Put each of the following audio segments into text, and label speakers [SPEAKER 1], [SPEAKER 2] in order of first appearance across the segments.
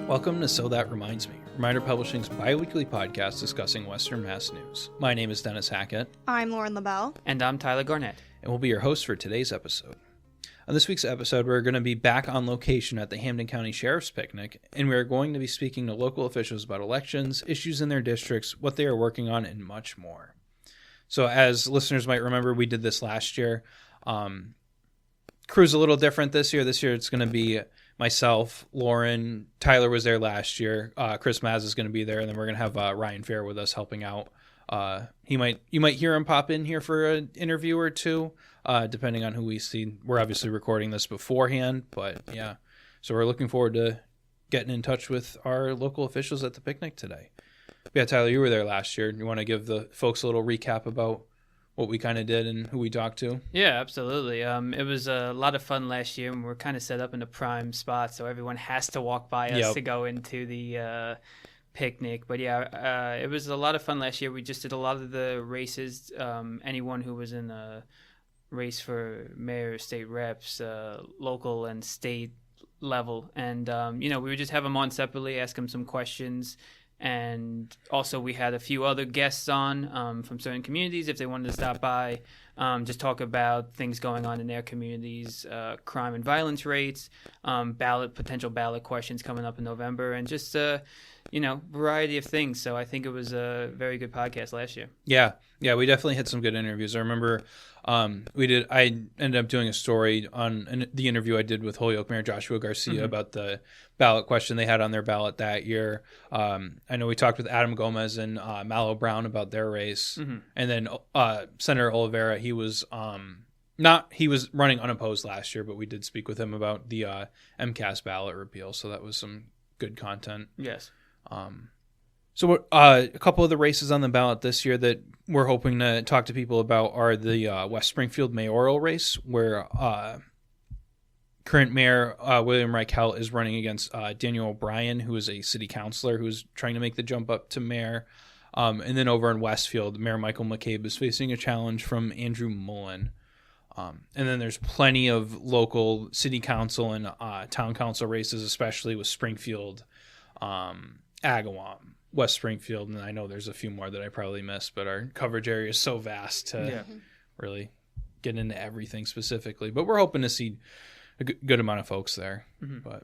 [SPEAKER 1] Welcome to So That Reminds Me, Reminder Publishing's bi-weekly podcast discussing Western Mass news. My name is Dennis Hackett.
[SPEAKER 2] I'm Lauren LaBelle.
[SPEAKER 3] And I'm Tyler Garnett.
[SPEAKER 1] And we'll be your hosts for today's episode. On this week's episode, we're going to be back on location at the Hampden County Sheriff's Picnic, and we're going to be speaking to local officials about elections, issues in their districts, what they are working on, and much more. So as listeners might remember, we did this last year. Crew's a little different this year. This year it's going to be myself, Lauren, Tyler was there last year. Chris Maz is going to be there, and then we're going to have Ryan Fair with us helping out. You might hear him pop in here for an interview or two, depending on who we see. We're obviously recording this beforehand, but yeah. So we're looking forward to getting in touch with our local officials at the picnic today. Yeah, Tyler, you were there last year. You want to give the folks a little recap about what we kind of did and who we talked to?
[SPEAKER 3] Yeah, absolutely. It was a lot of fun last year, and we're kind of set up in a prime spot, so everyone has to walk by us to go into the picnic. But yeah, it was a lot of fun last year. We just did a lot of the races. Anyone who was in a race for mayor, state reps, local and state level. And, we would just have them on separately, ask them some questions. And also we had a few other guests on from certain communities if they wanted to stop by, just talk about things going on in their communities, crime and violence rates, potential ballot questions coming up in November, and just, variety of things. So I think it was a very good podcast last year.
[SPEAKER 1] Yeah, we definitely had some good interviews. I remember I ended up doing a story on the interview I did with Holyoke Mayor Joshua Garcia about the ballot question they had on their ballot that year. I know we talked with Adam Gomez and Mallow Brown about their race. And then Senator Oliveira, he was running unopposed last year, but we did speak with him about the MCAS ballot repeal. So that was some good content.
[SPEAKER 3] Yes.
[SPEAKER 1] So a couple of the races on the ballot this year that we're hoping to talk to people about are the West Springfield mayoral race, where current mayor William Reichelt is running against Daniel O'Brien, who is a city councilor who is trying to make the jump up to mayor. And then over in Westfield, Mayor Michael McCabe is facing a challenge from Andrew Mullen. And then there's plenty of local city council and town council races, especially with Springfield, Agawam, West Springfield, and I know there's a few more that I probably missed, but our coverage area is so vast to really get into everything specifically. But we're hoping to see a good amount of folks there. But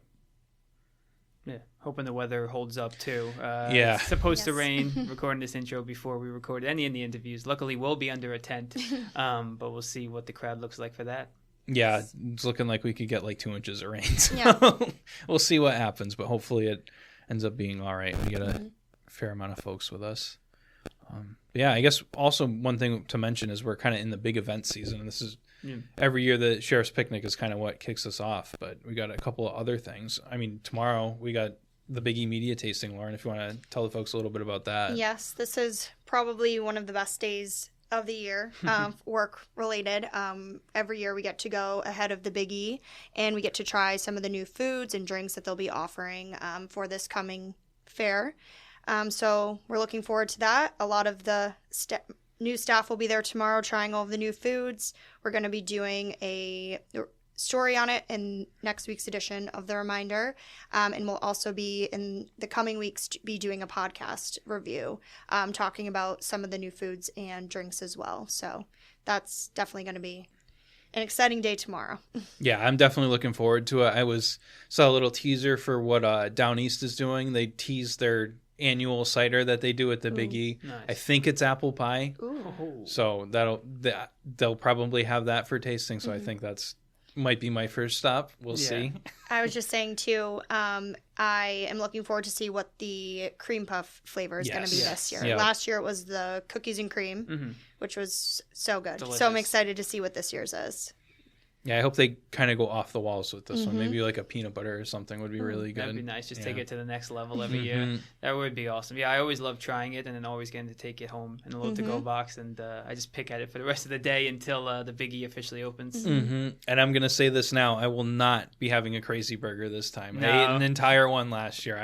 [SPEAKER 3] yeah, hoping the weather holds up too.
[SPEAKER 1] It's
[SPEAKER 3] supposed to rain. Recording this intro before we record any of the interviews. Luckily, we'll be under a tent, but we'll see what the crowd looks like for that.
[SPEAKER 1] Yeah, it's looking like we could get like 2 inches of rain. So we'll see what happens, but hopefully it ends up being all right. We get a fair amount of folks with us. I guess also one thing to mention is we're kind of in the big event season, and this is every year the Sheriff's Picnic is kind of what kicks us off, but we got a couple of other things. I mean, tomorrow we got the Big E media tasting. Lauren, if you want to tell the folks a little bit about that.
[SPEAKER 2] Yes, this is probably one of the best days of the year, work related. Every year we get to go ahead of the Big E, and we get to try some of the new foods and drinks that they'll be offering for this coming fair. So we're looking forward to that. A lot of the new staff will be there tomorrow trying all of the new foods. We're going to be doing a story on it in next week's edition of The Reminder. And we'll also be in the coming weeks be doing a podcast review, talking about some of the new foods and drinks as well. So that's definitely going to be an exciting day tomorrow.
[SPEAKER 1] Yeah, I'm definitely looking forward to it. Saw a little teaser for what Down East is doing. They teased their annual cider that they do at the Big E.
[SPEAKER 3] Nice.
[SPEAKER 1] I think it's apple pie.
[SPEAKER 2] Ooh.
[SPEAKER 1] So they'll probably have that for tasting. So I think that's might be my first stop. We'll see.
[SPEAKER 2] I was just saying too, I am looking forward to see what the cream puff flavor is going to be this year.
[SPEAKER 1] Yep.
[SPEAKER 2] Last year it was the cookies and cream, which was so good.
[SPEAKER 3] Delicious.
[SPEAKER 2] So I'm excited to see what this year's is.
[SPEAKER 1] Yeah, I hope they kind of go off the walls with this one. Maybe like a peanut butter or something would be really good.
[SPEAKER 3] That'd be nice. Just take it to the next level every year. That would be awesome. Yeah, I always love trying it and then always getting to take it home in a little to-go box. And I just pick at it for the rest of the day until the Big E officially opens.
[SPEAKER 1] And I'm going to say this now. I will not be having a crazy burger this time.
[SPEAKER 3] No.
[SPEAKER 1] I ate an entire one last year.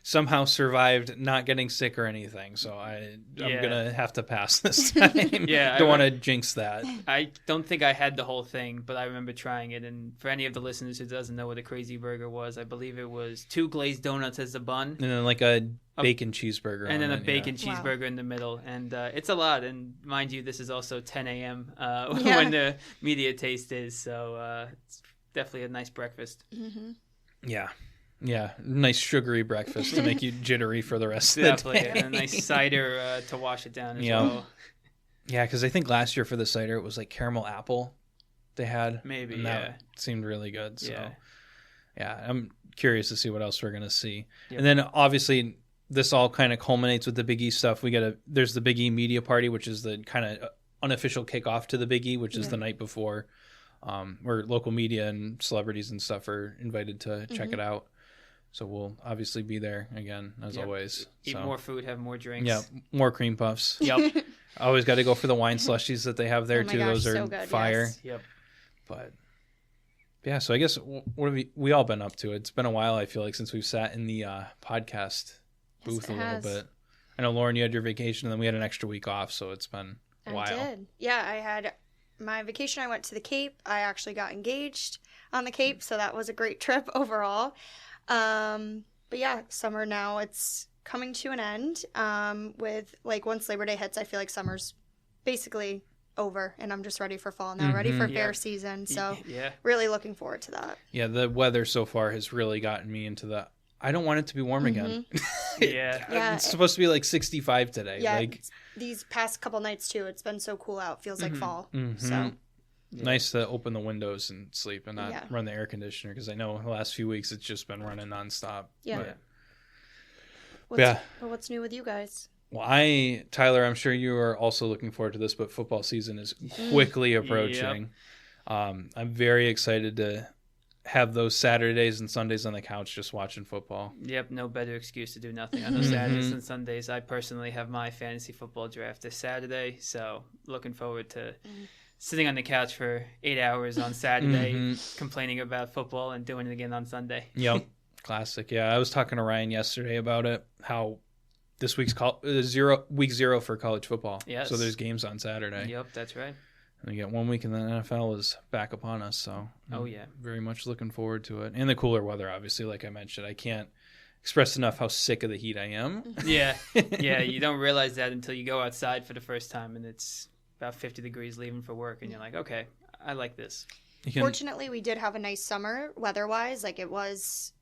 [SPEAKER 1] somehow survived not getting sick or anything. So I'm going to have to pass this time. Don't want to jinx that.
[SPEAKER 3] I don't think I had the whole thing, but I remember trying it. And for any of the listeners who doesn't know what a crazy burger was, I believe it was 2 glazed donuts as a bun.
[SPEAKER 1] And then like a bacon cheeseburger.
[SPEAKER 3] And then a bacon cheeseburger in the middle. And it's a lot. And mind you, this is also 10 a.m. When the media taste is. So it's definitely a nice breakfast.
[SPEAKER 2] Mm-hmm.
[SPEAKER 1] Yeah, nice sugary breakfast to make you jittery for the rest of the day.
[SPEAKER 3] And a nice cider to wash it down as well.
[SPEAKER 1] Yeah, because I think last year for the cider, it was like caramel apple they had.
[SPEAKER 3] Maybe,
[SPEAKER 1] and that seemed really good. So, yeah, I'm curious to see what else we're going to see. Yep. And then, obviously, this all kind of culminates with the Big E stuff. There's the Big E media party, which is the kind of unofficial kickoff to the Big E, which is the night before, where local media and celebrities and stuff are invited to check it out. So we'll obviously be there again, as always.
[SPEAKER 3] Eat more food, have more drinks.
[SPEAKER 1] Yeah, more cream puffs. Yep. I always got to go for the wine slushies that they have there, too. Gosh, those are so good, fire. Yes.
[SPEAKER 3] Yep.
[SPEAKER 1] But, yeah, so I guess what have we all been up to? It's been a while, I feel like, since we've sat in the podcast booth a little bit. I know, Lauren, you had your vacation, and then we had an extra week off, so it's been a while.
[SPEAKER 2] I did. Yeah, I had my vacation. I went to the Cape. I actually got engaged on the Cape, so that was a great trip overall. But yeah, summer now, it's coming to an end. With like once Labor Day hits, I feel like summer's basically over and I'm just ready for fall now, ready for fair season. So really looking forward to that.
[SPEAKER 1] Yeah, the weather so far has really gotten me into I don't want it to be warm again. It's supposed to be like 65 today.
[SPEAKER 2] Yeah, these past couple nights too, it's been so cool out. Feels like fall. So
[SPEAKER 1] nice to open the windows and sleep and not run the air conditioner, because I know the last few weeks it's just been running nonstop.
[SPEAKER 2] What's new with you guys?
[SPEAKER 1] Well, Tyler, I'm sure you are also looking forward to this, but football season is quickly approaching. I'm very excited to have those Saturdays and Sundays on the couch just watching football.
[SPEAKER 3] Yep, no better excuse to do nothing on those Saturdays and Sundays. I personally have my fantasy football draft this Saturday, so looking forward to sitting on the couch for 8 hours on Saturday, complaining about football and doing it again on Sunday.
[SPEAKER 1] Yep, classic. Yeah, I was talking to Ryan yesterday about it, how this week's week 0 for college football. Yes. So there's games on Saturday.
[SPEAKER 3] Yep, that's right.
[SPEAKER 1] And we get 1 week and the NFL is back upon us. So very much looking forward to it. And the cooler weather, obviously, like I mentioned. I can't express enough how sick of the heat I am.
[SPEAKER 3] Yeah, you don't realize that until you go outside for the first time and it's about 50 degrees leaving for work, and you're like, okay, I like this.
[SPEAKER 2] Fortunately, we did have a nice summer weather-wise. Like it was,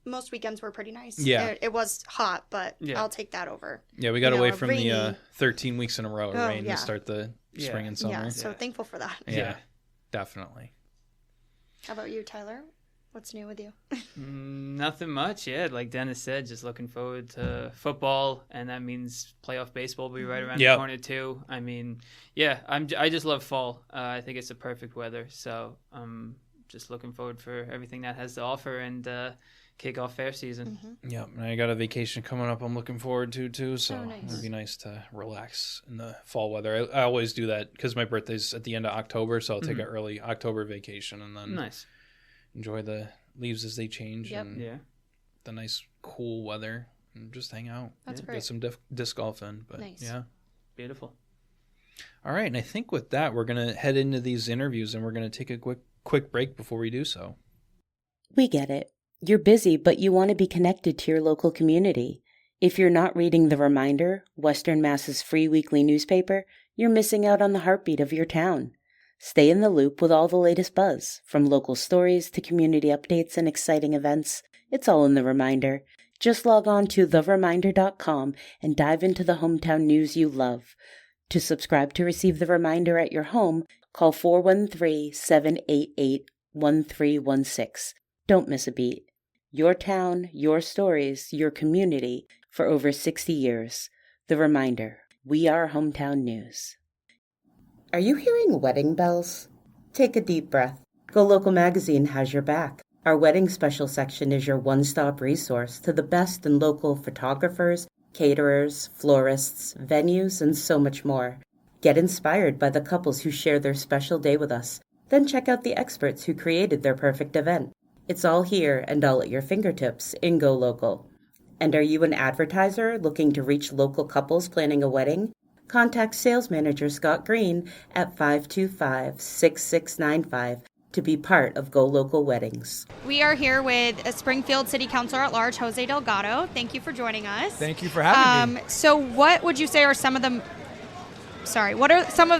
[SPEAKER 2] most weekends were pretty nice.
[SPEAKER 1] Yeah.
[SPEAKER 2] It was hot, but I'll take that over.
[SPEAKER 1] Yeah, we got away from the 13 weeks in a row of rain to start the spring and summer.
[SPEAKER 2] Yeah, so thankful for that.
[SPEAKER 1] Yeah, definitely.
[SPEAKER 2] How about you, Tyler? What's new with you?
[SPEAKER 3] Nothing much. Yeah, like Dennis said, just looking forward to football, and that means playoff baseball will be right around the corner too. I mean, I just love fall. I think it's the perfect weather, so I'm just looking forward for everything that has to offer and kick off fair season.
[SPEAKER 1] Yep, and I got a vacation coming up I'm looking forward to too, so it'd be nice to relax in the fall weather. I always do that because my birthday's at the end of October, so I'll take an early October vacation and then enjoy the leaves as they change and the nice cool weather and just hang out.
[SPEAKER 2] That's great.
[SPEAKER 1] Get some disc golf in. But
[SPEAKER 3] beautiful.
[SPEAKER 1] All right, and I think with that we're going to head into these interviews and we're going to take a quick break before we do so.
[SPEAKER 4] We get it. You're busy, but you want to be connected to your local community. If you're not reading The Reminder, Western Mass's free weekly newspaper, you're missing out on the heartbeat of your town. Stay in the loop with all the latest buzz, from local stories to community updates and exciting events. It's all in The Reminder. Just log on to thereminder.com and dive into the hometown news you love. To subscribe to receive The Reminder at your home, call 413-788-1316. Don't miss a beat. Your town, your stories, your community for over 60 years. The Reminder. We are hometown news. Are you hearing wedding bells? Take a deep breath. Go Local Magazine has your back. Our wedding special section is your one-stop resource to the best in local photographers, caterers, florists, venues, and so much more. Get inspired by the couples who share their special day with us. Then check out the experts who created their perfect event. It's all here and all at your fingertips in Go Local. And are you an advertiser looking to reach local couples planning a wedding? Contact Sales Manager Scott Green at 525-6695 to be part of Go Local Weddings.
[SPEAKER 2] We are here with a Springfield City Councilor at Large, Jose Delgado. Thank you for joining us.
[SPEAKER 5] Thank you for having me.
[SPEAKER 2] So what would you say are some of the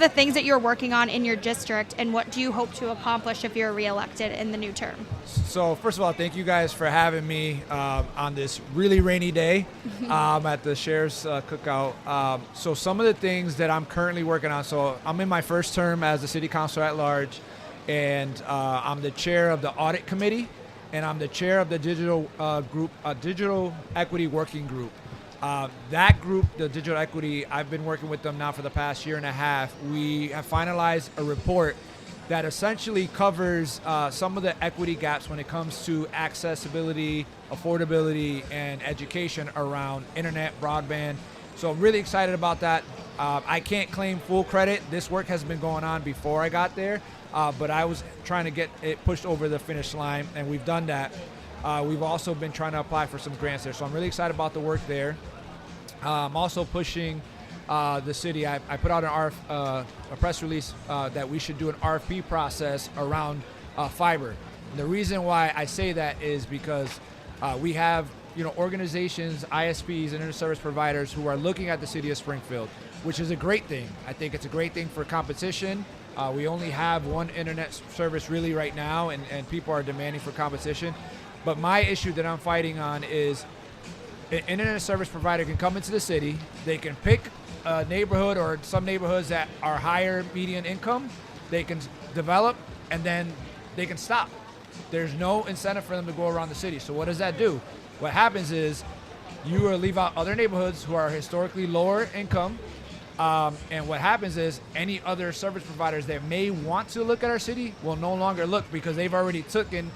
[SPEAKER 2] things that you're working on in your district, and what do you hope to accomplish if you're reelected in the new term?
[SPEAKER 5] So first of all, thank you guys for having me on this really rainy day at the Sheriff's Cookout. So some of the things that I'm currently working on, so I'm in my first term as the City Councilor at Large, and I'm the chair of the Audit Committee, and I'm the chair of the Digital Equity Working Group. That group, the Digital Equity, I've been working with them now for the past year and a half. We have finalized a report that essentially covers some of the equity gaps when it comes to accessibility, affordability, and education around internet, broadband. So I'm really excited about that. I can't claim full credit. This work has been going on before I got there, but I was trying to get it pushed over the finish line, and we've done that. We've also been trying to apply for some grants there, so I'm really excited about the work there. I'm also pushing the city. I put out a press release that we should do an RFP process around fiber. And the reason why I say that is because we have organizations, ISPs, internet service providers who are looking at the city of Springfield, which is a great thing. I think it's a great thing for competition. We only have one internet service really right now, and people are demanding for competition. But my issue that I'm fighting on is an internet service provider can come into the city, they can pick a neighborhood or some neighborhoods that are higher median income, they can develop, and then they can stop. There's no incentive for them to go around the city. So what does that do? What happens is you will leave out other neighborhoods who are historically lower income, and what happens is any other service providers that may want to look at our city will no longer look because they've already taken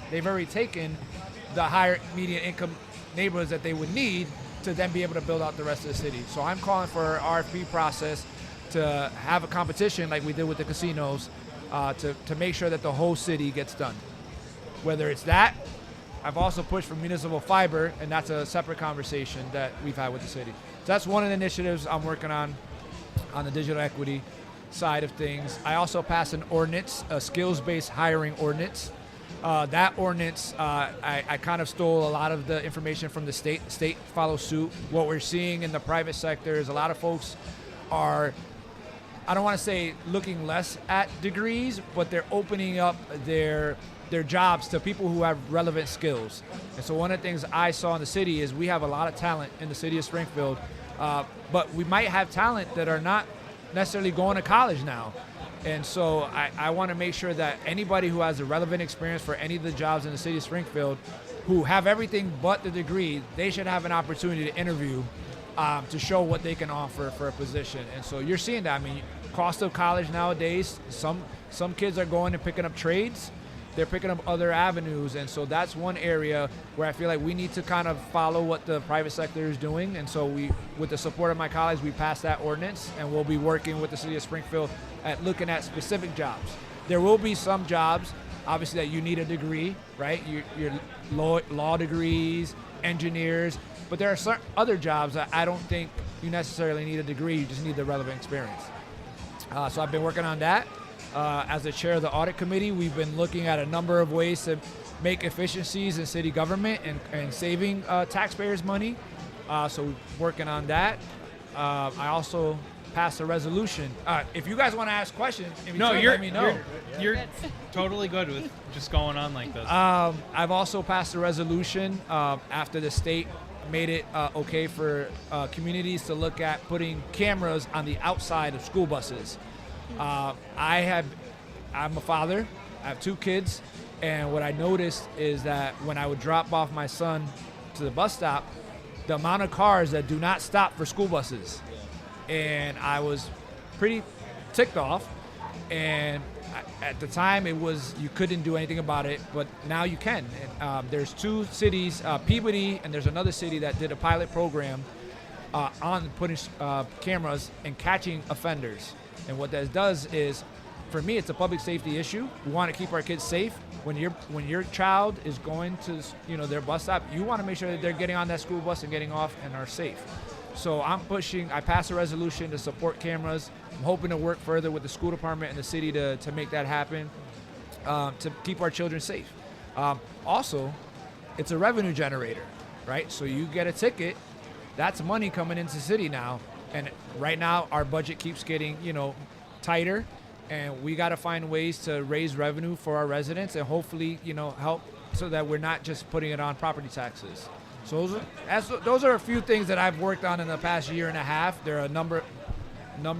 [SPEAKER 5] the higher median income neighborhoods that they would need to then be able to build out the rest of the city. So I'm calling for an RFP process to have a competition like we did with the casinos to make sure that the whole city gets done. Whether it's that, I've also pushed for municipal fiber, and that's a separate conversation that we've had with the city. So that's one of the initiatives I'm working on the digital equity side of things. I also passed an ordinance, a skills-based hiring ordinance. That ordinance, I kind of stole a lot of the information from the state. The state follows suit. What we're seeing in the private sector is a lot of folks are, I don't want to say looking less at degrees, but they're opening up their jobs to people who have relevant skills. And so one of the things I saw in the city is we have a lot of talent in the city of Springfield, but we might have talent that are not necessarily going to college now. And so I want to make sure that anybody who has a relevant experience for any of the jobs in the city of Springfield who have everything but the degree, they should have an opportunity to interview to show what they can offer for a position. And so you're seeing that. I mean, cost of college nowadays, some kids are going and picking up trades. They're picking up other avenues. And so that's one area where I feel like we need to kind of follow what the private sector is doing. And so with the support of my colleagues, we passed that ordinance, and we'll be working with the city of Springfield at looking at specific jobs. There will be some jobs, obviously, that you need a degree, right? Your law degrees, engineers, but there are certain other jobs that I don't think you necessarily need a degree, you just need the relevant experience. So I've been working on that. As the chair of the audit committee, we've been looking at a number of ways to make efficiencies in city government and saving taxpayers' money. So we're working on that. I also passed a resolution. If you guys want to ask questions, let me know.
[SPEAKER 1] You're totally good with just going on like this.
[SPEAKER 5] I've also passed a resolution after the state made it okay for communities to look at putting cameras on the outside of school buses. I'm a father. I have 2 kids, and what I noticed is that when I would drop off my son to the bus stop, the amount of cars that do not stop for school buses, and I was pretty ticked off. And at the time, it was you couldn't do anything about it, but now you can. And, there's 2 cities, Peabody, and there's another city that did a pilot program on putting cameras and catching offenders. And what that does is, for me, it's a public safety issue. We want to keep our kids safe. When your child is going to, their bus stop, you want to make sure that they're getting on that school bus and getting off and are safe. So I passed a resolution to support cameras. I'm hoping to work further with the school department and the city to make that happen, to keep our children safe. Also, it's a revenue generator, right? So you get a ticket, that's money coming into the city now. And right now, our budget keeps getting, tighter, and we got to find ways to raise revenue for our residents and hopefully, help so that we're not just putting it on property taxes. So those are a few things that I've worked on in the past year and a half. There are a number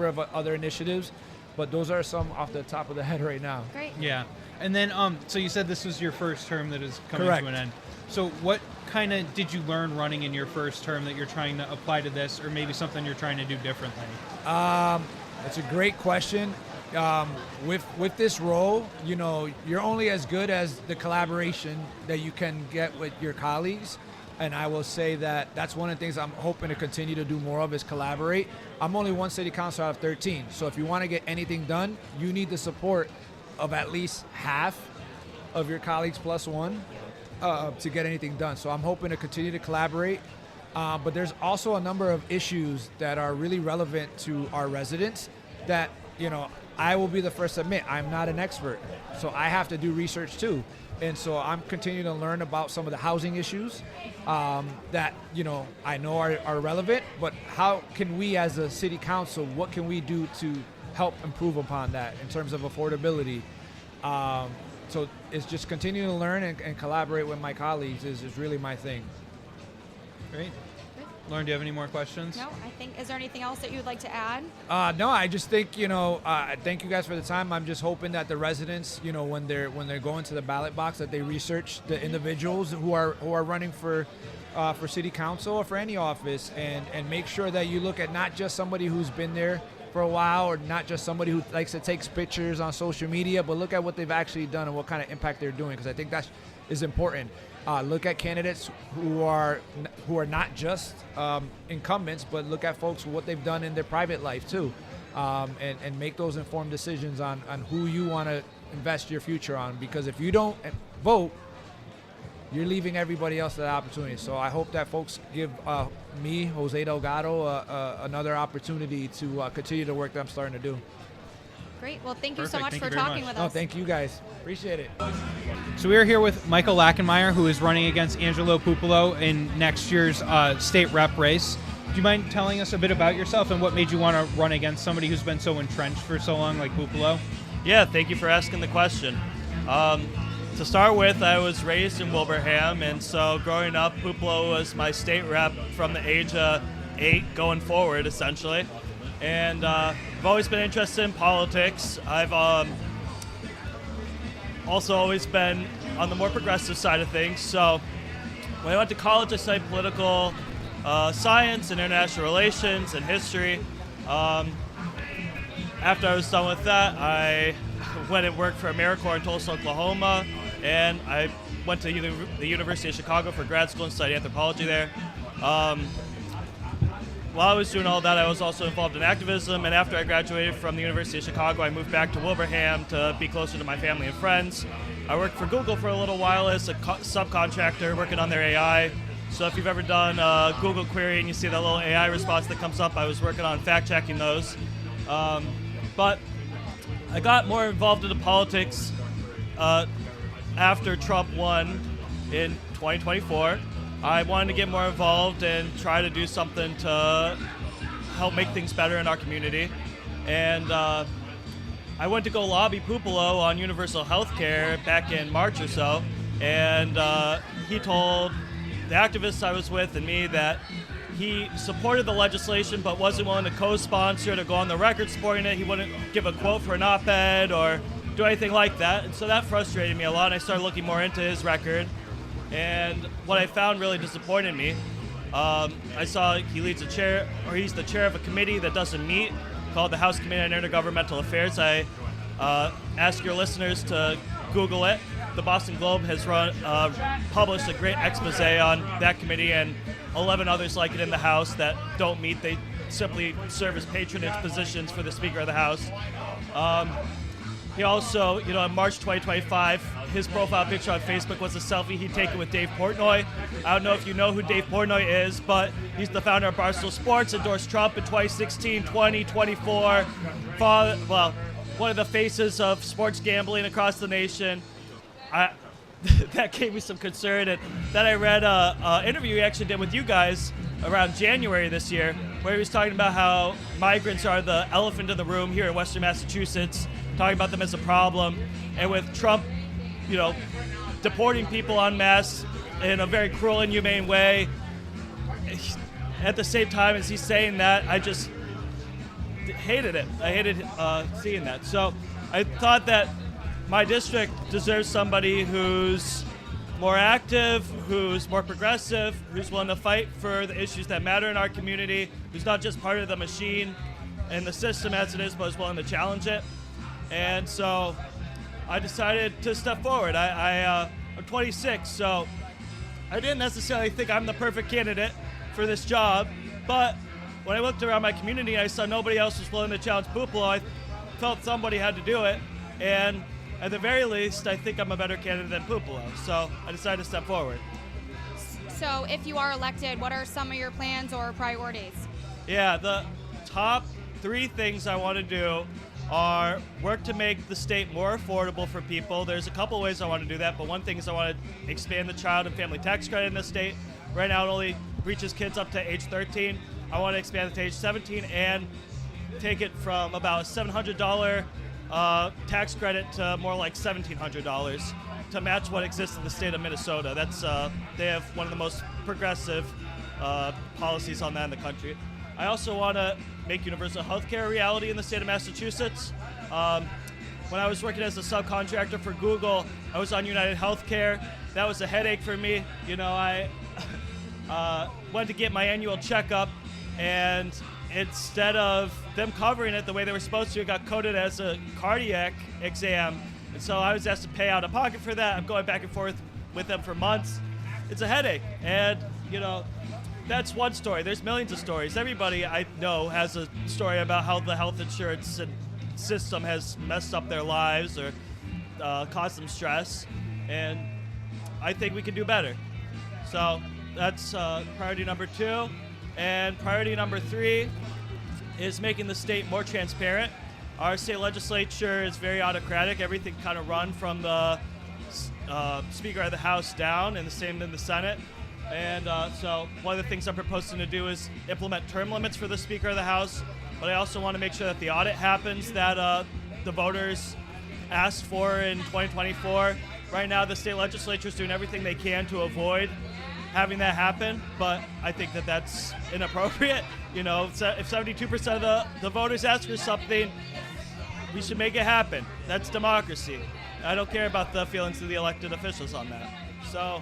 [SPEAKER 5] of other initiatives, but those are some off the top of the head right now.
[SPEAKER 2] Great.
[SPEAKER 1] Yeah. And then, so you said this was your first term that is coming
[SPEAKER 5] Correct.
[SPEAKER 1] to an end. So what kind of did you learn running in your first term that you're trying to apply to this, or maybe something you're trying to do differently?
[SPEAKER 5] That's a great question. With this role, you're only as good as the collaboration that you can get with your colleagues. And I will say that that's one of the things I'm hoping to continue to do more of is collaborate. I'm only one city councilor out of 13. So if you want to get anything done, you need the support of at least half of your colleagues plus one to get anything done. So I'm hoping to continue to collaborate. But there's also a number of issues that are really relevant to our residents that, I will be the first to admit I'm not an expert. So I have to do research too. And so I'm continuing to learn about some of the housing issues that, I know are relevant, but how can we as a city council, what can we do to help improve upon that in terms of affordability? So it's just continuing to learn and collaborate with my colleagues is really my thing.
[SPEAKER 1] Great. Lauren, do you have any more questions?
[SPEAKER 2] No, I think, is there anything else that you would like to add?
[SPEAKER 5] No, I just think, thank you guys for the time. I'm just hoping that the residents, when they're going to the ballot box, that they research the individuals who are running for city council or for any office and make sure that you look at not just somebody who's been there for a while or not just somebody who likes to take pictures on social media, but look at what they've actually done and what kind of impact they're doing, because I think that is important. Look at candidates who are not just incumbents, but look at folks what they've done in their private life too, and make those informed decisions on who you want to invest your future on. Because if you don't vote, you're leaving everybody else that opportunity. So I hope that folks give me, Jose Delgado, another opportunity to continue the work that I'm starting to do.
[SPEAKER 2] Great. Well, thank you so
[SPEAKER 1] Perfect.
[SPEAKER 2] much
[SPEAKER 1] Thank
[SPEAKER 2] for
[SPEAKER 1] you very
[SPEAKER 2] talking
[SPEAKER 1] much.
[SPEAKER 2] with us.
[SPEAKER 5] Oh, thank you guys. Appreciate it.
[SPEAKER 1] So we are here with Michael Lachenmeyer, who is running against Angelo Puppolo in next year's state rep race. Do you mind telling us a bit about yourself and what made you want to run against somebody who's been so entrenched for so long like Puppolo?
[SPEAKER 6] Yeah, thank you for asking the question. To start with, I was raised in Wilbraham, and so growing up, Puppolo was my state rep from the age of 8 going forward, essentially. And I've always been interested in politics. I've also always been on the more progressive side of things. So when I went to college, I studied political science and international relations and history. After I was done with that, I went and worked for AmeriCorps in Tulsa, Oklahoma, and I went to the University of Chicago for grad school and studied anthropology there. While I was doing all that, I was also involved in activism, and after I graduated from the University of Chicago, I moved back to Wilbraham to be closer to my family and friends. I worked for Google for a little while as a subcontractor working on their AI. So if you've ever done a Google query and you see that little AI response that comes up, I was working on fact-checking those. But I got more involved into politics after Trump won in 2024. I wanted to get more involved and try to do something to help make things better in our community. And I went to go lobby Puppolo on universal health care back in March or so. And he told the activists I was with and me that he supported the legislation but wasn't willing to co-sponsor, to go on the record supporting it. He wouldn't give a quote for an op-ed or do anything like that. And so that frustrated me a lot, and I started looking more into his record. And what I found really disappointed me, I saw he's the chair of a committee that doesn't meet, called the House Committee on Intergovernmental Affairs. I ask your listeners to Google it. The Boston Globe has published a great expose on that committee and 11 others like it in the House that don't meet. They simply serve as patronage positions for the Speaker of the House. He also, in March 2025, his profile picture on Facebook was a selfie he'd taken with Dave Portnoy. I don't know if you know who Dave Portnoy is, but he's the founder of Barstool Sports, endorsed Trump in 2016, 2024. One of the faces of sports gambling across the nation. That gave me some concern. And then I read an interview he actually did with you guys around January this year, where he was talking about how migrants are the elephant in the room here in Western Massachusetts, talking about them as a problem. And with Trump, deporting people en masse in a very cruel, inhumane way, at the same time as he's saying that, I just hated it. I hated seeing that. So I thought that my district deserves somebody who's more active, who's more progressive, who's willing to fight for the issues that matter in our community, who's not just part of the machine and the system as it is, but is willing to challenge it. And so I decided to step forward. I'm 26, so I didn't necessarily think I'm the perfect candidate for this job, but when I looked around my community and I saw nobody else was willing to challenge Puppolo, I felt somebody had to do it. And at the very least, I think I'm a better candidate than Puppolo, so I decided to step forward.
[SPEAKER 7] So if you are elected, what are some of your plans or priorities?
[SPEAKER 6] Yeah, the top 3 things I want to do are work to make the state more affordable for people. There's a couple ways I want to do that, but one thing is I want to expand the child and family tax credit in the state. Right now it only reaches kids up to age 13. I want to expand it to age 17 and take it from about a $700 tax credit to more like $1,700 to match what exists in the state of Minnesota. That's they have one of the most progressive policies on that in the country. I also want to make universal health care a reality in the state of Massachusetts. When I was working as a subcontractor for Google, I was on United Healthcare. That was a headache for me. I went to get my annual checkup, and instead of them covering it the way they were supposed to, it got coded as a cardiac exam. And so I was asked to pay out of pocket for that. I'm going back and forth with them for months. It's a headache. And, that's one story. There's millions of stories. Everybody I know has a story about how the health insurance system has messed up their lives or caused them stress. And I think we can do better. So that's priority number 2. And priority number 3 is making the state more transparent. Our state legislature is very autocratic. Everything kind of run from the Speaker of the House down, and the same in the Senate. And so one of the things I'm proposing to do is implement term limits for the Speaker of the House. But I also want to make sure that the audit happens that the voters asked for in 2024. Right now, the state legislature is doing everything they can to avoid having that happen, but I think that that's inappropriate. If 72% of the voters ask for something, we should make it happen. That's democracy. I don't care about the feelings of the elected officials on that. So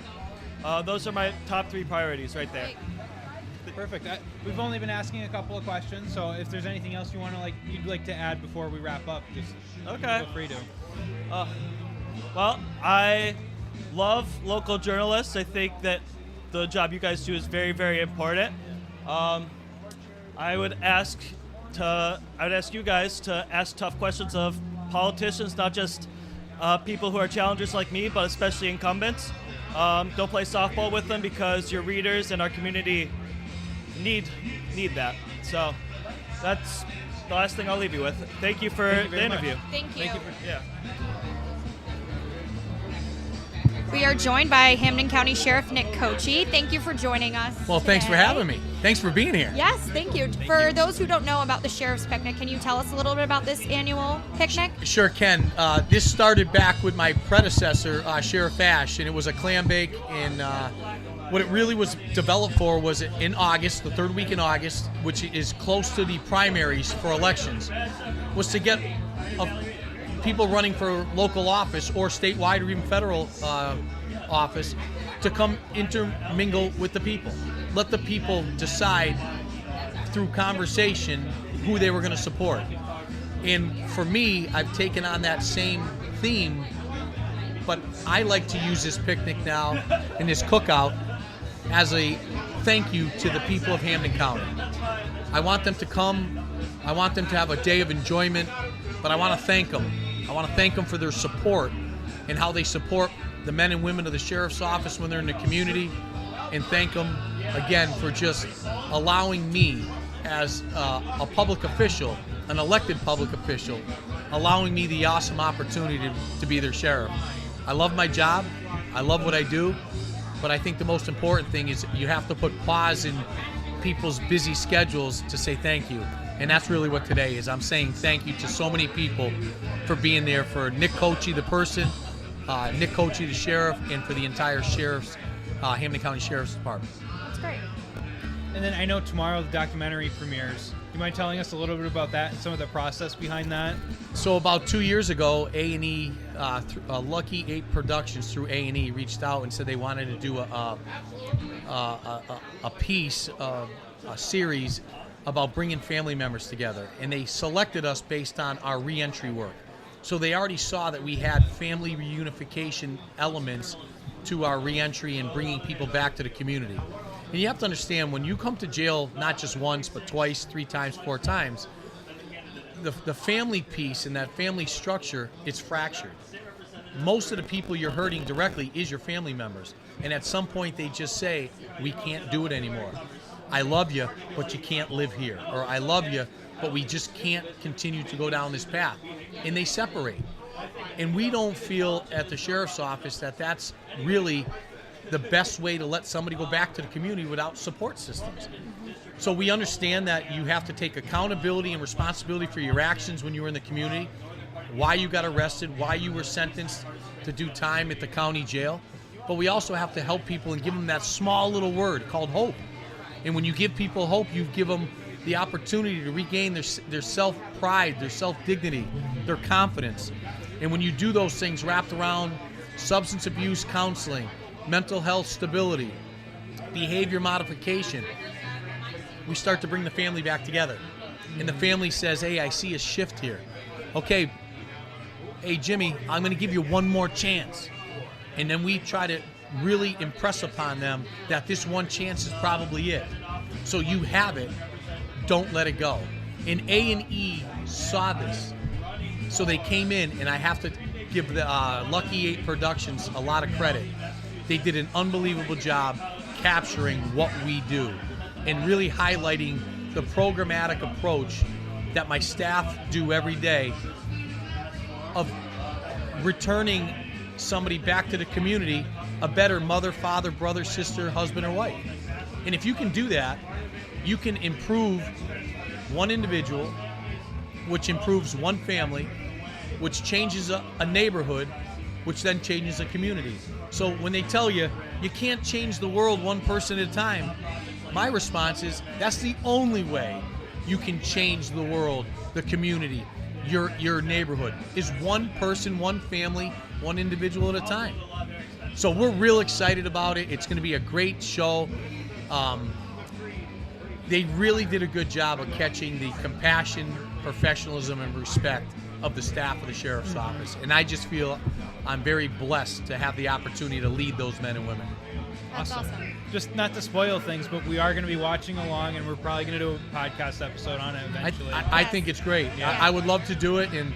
[SPEAKER 6] those are my top 3 priorities right there.
[SPEAKER 8] Perfect. We've only been asking a couple of questions, so if there's anything else you'd like to add before we wrap up, just feel free to.
[SPEAKER 6] Well, I love local journalists. I think that the job you guys do is very, very important. I would ask you guys to ask tough questions of politicians, not just people who are challengers like me, but especially incumbents. Don't play softball with them, because your readers and our community need that. So that's the last thing I'll leave you with. Thank you for the interview.
[SPEAKER 7] Thank you.
[SPEAKER 6] Yeah.
[SPEAKER 7] We are joined by Hampden County Sheriff Nick Cocchi. Thank you for joining us.
[SPEAKER 9] Well, thanks for having me. Thanks for being here.
[SPEAKER 7] Yes, thank you. For those who don't know about the Sheriff's Picnic, can you tell us a little bit about this annual picnic?
[SPEAKER 9] Sure can. This started back with my predecessor, Sheriff Ash, and it was a clam bake. And what it really was developed for was in August, the 3rd week in August, which is close to the primaries for elections, was to get people running for local office or statewide or even federal office to come intermingle with the people. Let the people decide through conversation who they were going to support. And for me, I've taken on that same theme, but I like to use this picnic now and this cookout as a thank you to the people of Hampden County. I want them to come. I want them to have a day of enjoyment, but I want to thank them I want to thank them for their support and how they support the men and women of the Sheriff's Office when they're in the community, and thank them again for just allowing me as a public official, an elected public official, allowing me the awesome opportunity to be their sheriff. I love my job. I love what I do. But I think the most important thing is you have to put pause in people's busy schedules to say thank you. And that's really what today is. I'm saying thank you to so many people for being there, for Nick Cocchi, the person, Nick Cocchi, the sheriff, and for the entire sheriff's, Hampden County Sheriff's Department.
[SPEAKER 7] That's great.
[SPEAKER 8] And then I know tomorrow the documentary premieres. Do you mind telling us a little bit about that and some of the process behind that?
[SPEAKER 9] So about 2 years ago, A&E, Lucky 8 Productions through A&E reached out and said they wanted to do a piece, a series about bringing family members together. And they selected us based on our reentry work. So they already saw that we had family reunification elements to our reentry and bringing people back to the community. And you have to understand, when you come to jail, not just once, but twice, 3 times, 4 times, the family piece and that family structure is fractured. Most of the people you're hurting directly is your family members. And at some point they just say, we can't do it anymore. I love you, but you can't live here. Or I love you, but we just can't continue to go down this path. And they separate. And we don't feel at the Sheriff's Office that that's really the best way to let somebody go back to the community without support systems. So we understand that you have to take accountability and responsibility for your actions when you were in the community, why you got arrested, why you were sentenced to do time at the county jail. But we also have to help people and give them that small little word called hope. And when you give people hope, you give them the opportunity to regain their self-pride, their self-dignity, their confidence. And when you do those things wrapped around substance abuse counseling, mental health stability, behavior modification, we start to bring the family back together. And the family says, hey, I see a shift here. Okay, hey, Jimmy, I'm going to give you one more chance. And then we try to really impress upon them that this one chance is probably it. So you have it. Don't let it go. And A&E saw this. So they came in, and I have to give the Lucky 8 Productions a lot of credit. They did an unbelievable job capturing what we do and really highlighting the programmatic approach that my staff do every day of returning somebody back to the community a better mother, father, brother, sister, husband, or wife. And if you can do that, you can improve one individual, which improves one family, which changes a neighborhood, which then changes a community. So when they tell you, you can't change the world one person at a time, my response is, that's the only way you can change the world, the community, your neighborhood, is one person, one family, one individual at a time. So we're real excited about it. It's going to be a great show. They really did a good job of catching the compassion, professionalism, and respect of the staff of the Sheriff's Office. And I just feel I'm very blessed to have the opportunity to lead those men and women.
[SPEAKER 7] That's awesome.
[SPEAKER 8] Just not to spoil things, but we are going to be watching along, and we're probably going to do a podcast episode on it eventually.
[SPEAKER 9] I think it's great.
[SPEAKER 8] Yeah.
[SPEAKER 9] I would love to do it. And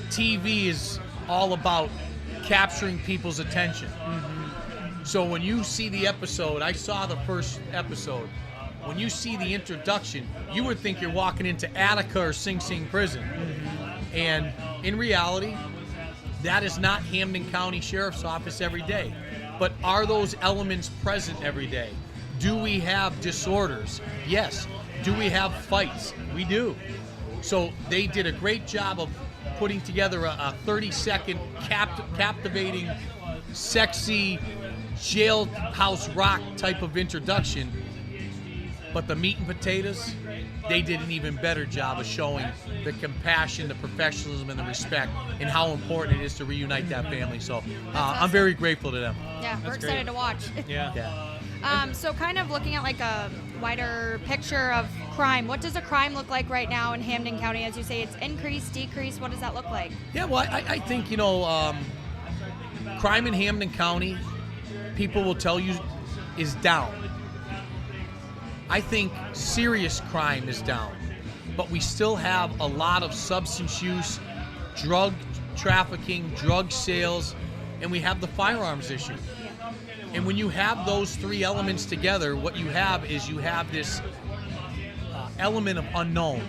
[SPEAKER 9] TV is all about capturing people's attention. Mm-hmm. So when you see the episode, I saw the first episode. When you see the introduction, you would think you're walking into Attica or Sing Sing prison. Mm-hmm. And in reality, that is not Hampden County Sheriff's Office every day. But are those elements present every day? Do we have disorders? Yes. Do we have fights? We do. So they did a great job of putting together a 30-second captivating, sexy, jailhouse rock type of introduction. But the meat and potatoes, they did an even better job of showing the compassion, the professionalism, and the respect, and how important it is to reunite that family. So I'm very grateful to them.
[SPEAKER 7] Yeah, we're excited to watch.
[SPEAKER 8] Yeah.
[SPEAKER 7] So kind of looking at like a wider picture of crime, what does a crime look like right now in Hampden County? As you say, it's increased, decreased. What does that look like?
[SPEAKER 9] Yeah, well, I think, crime in Hampden County, people will tell you, is down. I think serious crime is down. but we still have a lot of substance use, drug trafficking, drug sales, and we have the firearms issue. And when you have those three elements together, what you have is you have this element of unknown.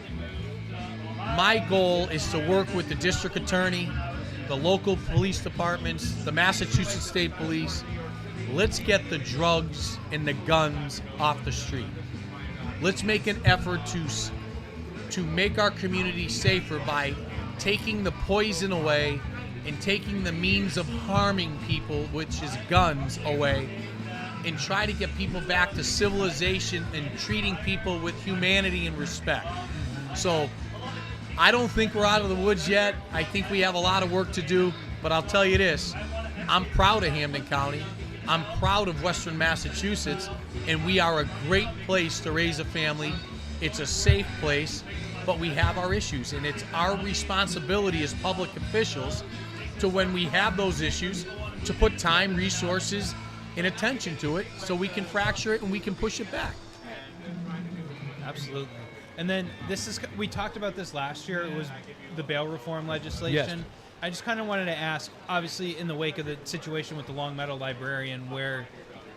[SPEAKER 9] My goal is to work with the district attorney, the local police departments, the Massachusetts State Police. Let's get the drugs and the guns off the street. Let's make an effort to make our community safer by taking the poison away and taking the means of harming people, which is guns, away, and try to get people back to civilization and treating people with humanity and respect. So I don't think we're out of the woods yet. I think we have a lot of work to do, but I'll tell you this, I'm proud of Hampden County. I'm proud of Western Massachusetts, and we are a great place to raise a family. It's a safe place, but we have our issues, and it's our responsibility as public officials to, when we have those issues, to put time, resources, and attention to it so we can fracture it and we can push it back.
[SPEAKER 8] Absolutely. And then we talked about this last year. It was the bail reform legislation.
[SPEAKER 5] Yes.
[SPEAKER 8] I just kind of wanted to ask, obviously in the wake of the situation with the Long Meadow librarian where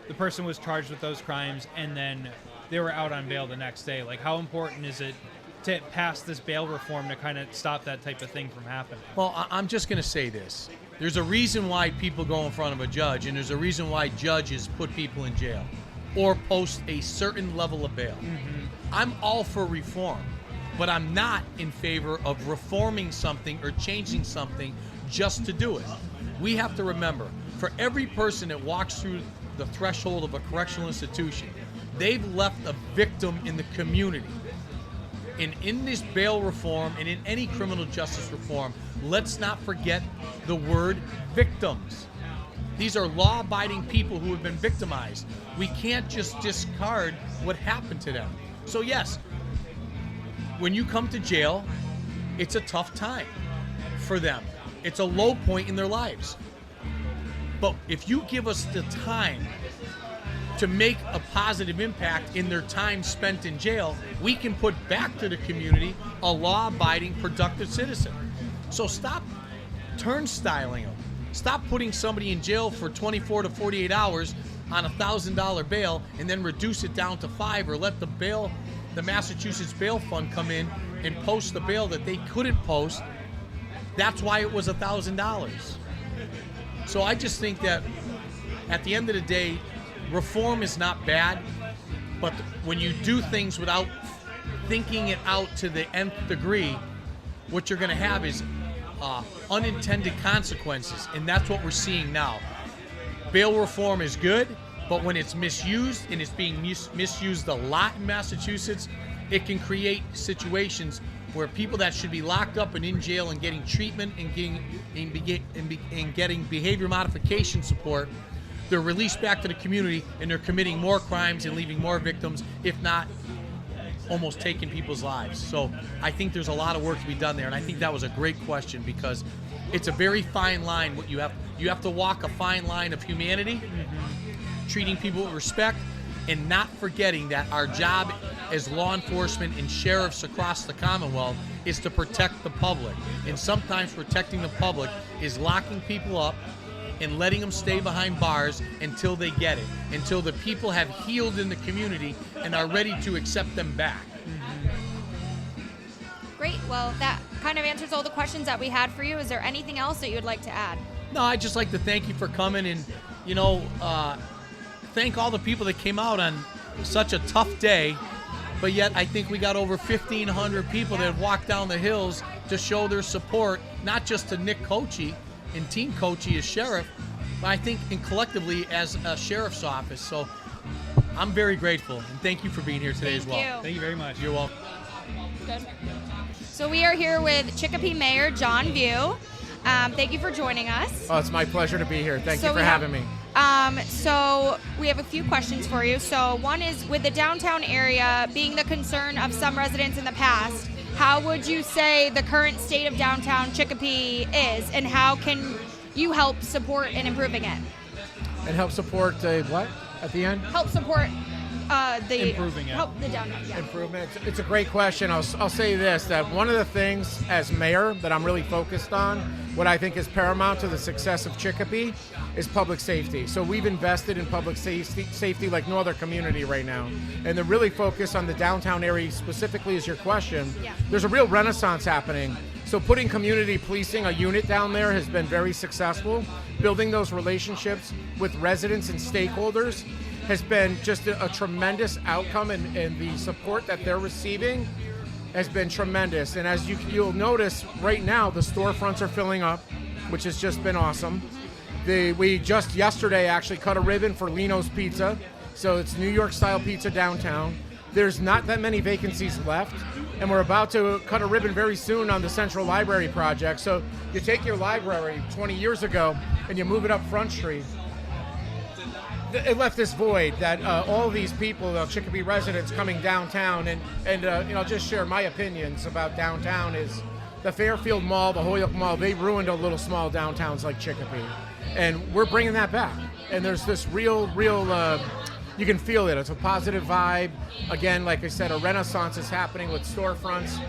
[SPEAKER 8] the person was charged with those crimes and then they were out on bail the next day, like how important is it to pass this bail reform to kind of stop that type of thing from happening?
[SPEAKER 9] Well, I'm just going to say this. There's a reason why people go in front of a judge, and there's a reason why judges put people in jail or post a certain level of bail. Mm-hmm. I'm all for reform, but I'm not in favor of reforming something or changing something just to do it. We have to remember, for every person that walks through the threshold of a correctional institution, they've left a victim in the community. And in this bail reform and in any criminal justice reform, let's not forget the word victims. These are law-abiding people who have been victimized. We can't just discard what happened to them. So yes, when you come to jail, it's a tough time for them. It's a low point in their lives. But if you give us the time to make a positive impact in their time spent in jail, we can put back to the community a law-abiding, productive citizen. So stop turnstiling them. Stop putting somebody in jail for 24 to 48 hours on $1,000 bail and then reduce it down to $5, or let the Massachusetts Bail Fund come in and post the bail that they couldn't post. That's why it was $1,000. So I just think that at the end of the day, reform is not bad, but when you do things without thinking it out to the nth degree, what you're going to have is unintended consequences, and that's what we're seeing now. Bail reform is good, but when it's misused, and it's being misused a lot in Massachusetts, it can create situations where people that should be locked up and in jail and getting treatment and getting behavior modification support, they're released back to the community and they're committing more crimes and leaving more victims, if not almost taking people's lives. So I think there's a lot of work to be done there, and I think that was a great question because it's a very fine line. What you have to walk a fine line of humanity, treating people with respect, and not forgetting that our job as law enforcement and sheriffs across the Commonwealth is to protect the public. And sometimes protecting the public is locking people up and letting them stay behind bars until they get it, until the people have healed in the community and are ready to accept them back.
[SPEAKER 7] Great. Well, that kind of answers all the questions that we had for you. Is there anything else that you would like to add?
[SPEAKER 9] No, I'd just like to thank you for coming and, thank all the people that came out on such a tough day. But yet I think we got over 1,500 people that walked down the hills to show their support, not just to Nick Cocchi and Team Cocchi as sheriff, but I think and collectively as a sheriff's office. So I'm very grateful, and thank you for being here today as well.
[SPEAKER 8] Thank you very much.
[SPEAKER 9] You're welcome.
[SPEAKER 7] Good. So we are here with Chicopee Mayor John Vieau. Thank you for joining us.
[SPEAKER 10] Oh, it's my pleasure to be here. Thank you for having me.
[SPEAKER 7] So we have a few questions for you. So one is, with the downtown area being the concern of some residents in the past, how would you say the current state of downtown Chicopee is, and how can you help support in improving it?
[SPEAKER 10] And help support what at the end?
[SPEAKER 7] Help support
[SPEAKER 8] improving it?
[SPEAKER 7] Help the downtown. Yeah.
[SPEAKER 10] Improvement. It's a great question. I'll say this, that one of the things as mayor that I'm really focused on, what I think is paramount to the success of Chicopee, is public safety. So we've invested in public safety like no other community right now. And they're really focused on the downtown area specifically is your question.
[SPEAKER 7] Yeah.
[SPEAKER 10] There's a real renaissance happening. So putting community policing, a unit down there, has been very successful. Building those relationships with residents and stakeholders has been just a tremendous outcome, and the support that they're receiving has been tremendous. And as you'll notice right now, the storefronts are filling up, which has just been awesome. We just yesterday actually cut a ribbon for Lino's Pizza. So it's New York style pizza downtown. There's not that many vacancies left, and we're about to cut a ribbon very soon on the Central Library project. So you take your library 20 years ago and you move it up Front Street. It left this void that all these people, Chicopee residents coming downtown, and I'll just share my opinions about downtown is the Fairfield Mall, the Holyoke Mall, they ruined a little small downtowns like Chicopee. And we're bringing that back. And there's this real, you can feel it. It's a positive vibe. Again, like I said, a renaissance is happening with storefronts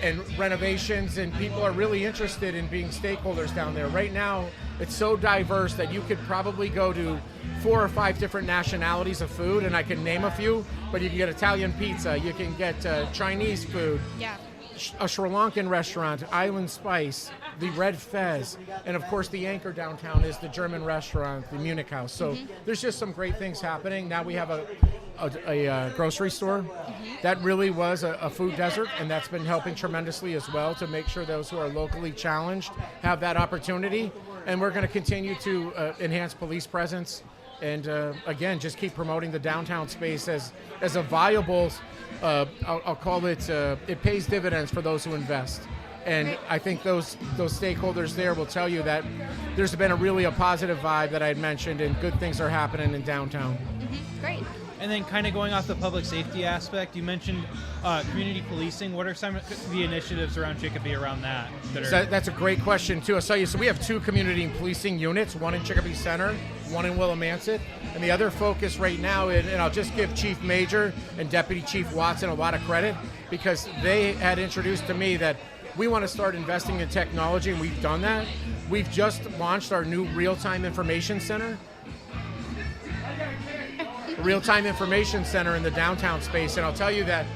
[SPEAKER 10] and renovations, and people are really interested in being stakeholders down there. Right now, it's so diverse that you could probably go to 4 or 5 different nationalities of food, and I can name a few, but you can get Italian pizza, you can get Chinese food, a Sri Lankan restaurant, Island Spice, the Red Fez, and of course the anchor downtown is the German restaurant, the Munich House. So there's just some great things happening. Now we have a grocery store. That really was a food desert, and that's been helping tremendously as well to make sure those who are locally challenged have that opportunity. And we're going to continue to enhance police presence and, again, just keep promoting the downtown space as a viable, I'll call it, it pays dividends for those who invest. And I think those stakeholders there will tell you that there's been a positive vibe that I had mentioned, and good things are happening in downtown.
[SPEAKER 7] Great.
[SPEAKER 8] And then kind of going off the public safety aspect, you mentioned community policing. What are some of the initiatives around Chicopee around that?
[SPEAKER 10] That's a great question, too. I'll tell you, so we have 2 community policing units, one in Chicopee Center, one in Willimantic. And the other focus right now, and I'll just give Chief Major and Deputy Chief Watson a lot of credit, because they had introduced to me that we want to start investing in technology, and we've done that. We've just launched our new real-time information center. Real-time information center in the downtown space, and I'll tell you that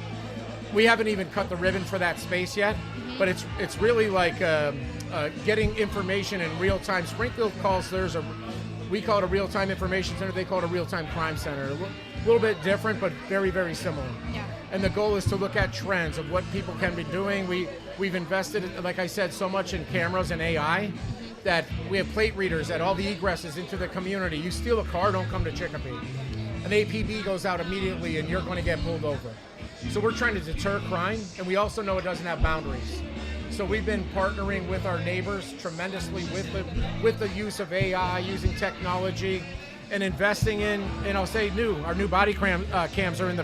[SPEAKER 10] we haven't even cut the ribbon for that space yet, but it's really like getting information in real time. Springfield calls theirs we call it a real-time information center, they call it a real-time crime center. A little bit different, but very, very similar.
[SPEAKER 7] Yeah.
[SPEAKER 10] And the goal is to look at trends of what people can be doing. We've invested, like I said, so much in cameras and AI that we have plate readers at all the egresses into the community. You steal a car, don't come to Chicopee. An APB goes out immediately and you're going to get pulled over. So we're trying to deter crime, and we also know it doesn't have boundaries. So we've been partnering with our neighbors tremendously with the use of AI, using technology, and investing in, and I'll say our new body cams are in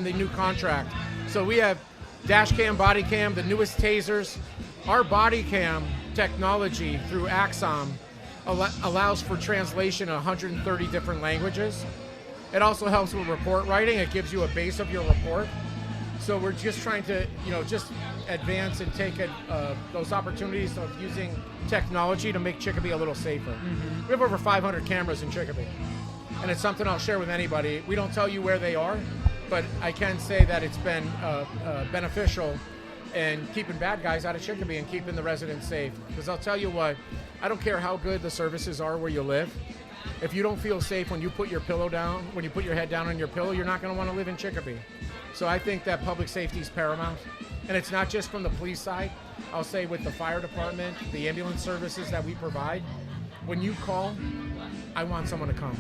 [SPEAKER 10] the new contract. So we have dash cam, body cam, the newest tasers. Our body cam technology through Axon allows for translation in 130 different languages. It also helps with report writing. It gives you a base of your report. So we're just trying to, just advance and take those opportunities of using technology to make Chicopee a little safer. Mm-hmm. We have over 500 cameras in Chicopee, and it's something I'll share with anybody. We don't tell you where they are, but I can say that it's been beneficial in keeping bad guys out of Chicopee and keeping the residents safe. Because I'll tell you what, I don't care how good the services are where you live. If you don't feel safe when you put your pillow down, when you put your head down on your pillow, you're not going to want to live in Chicopee. So I think that public safety is paramount. And it's not just from the police side. I'll say with the fire department, the ambulance services that we provide, when you call, I want someone to come.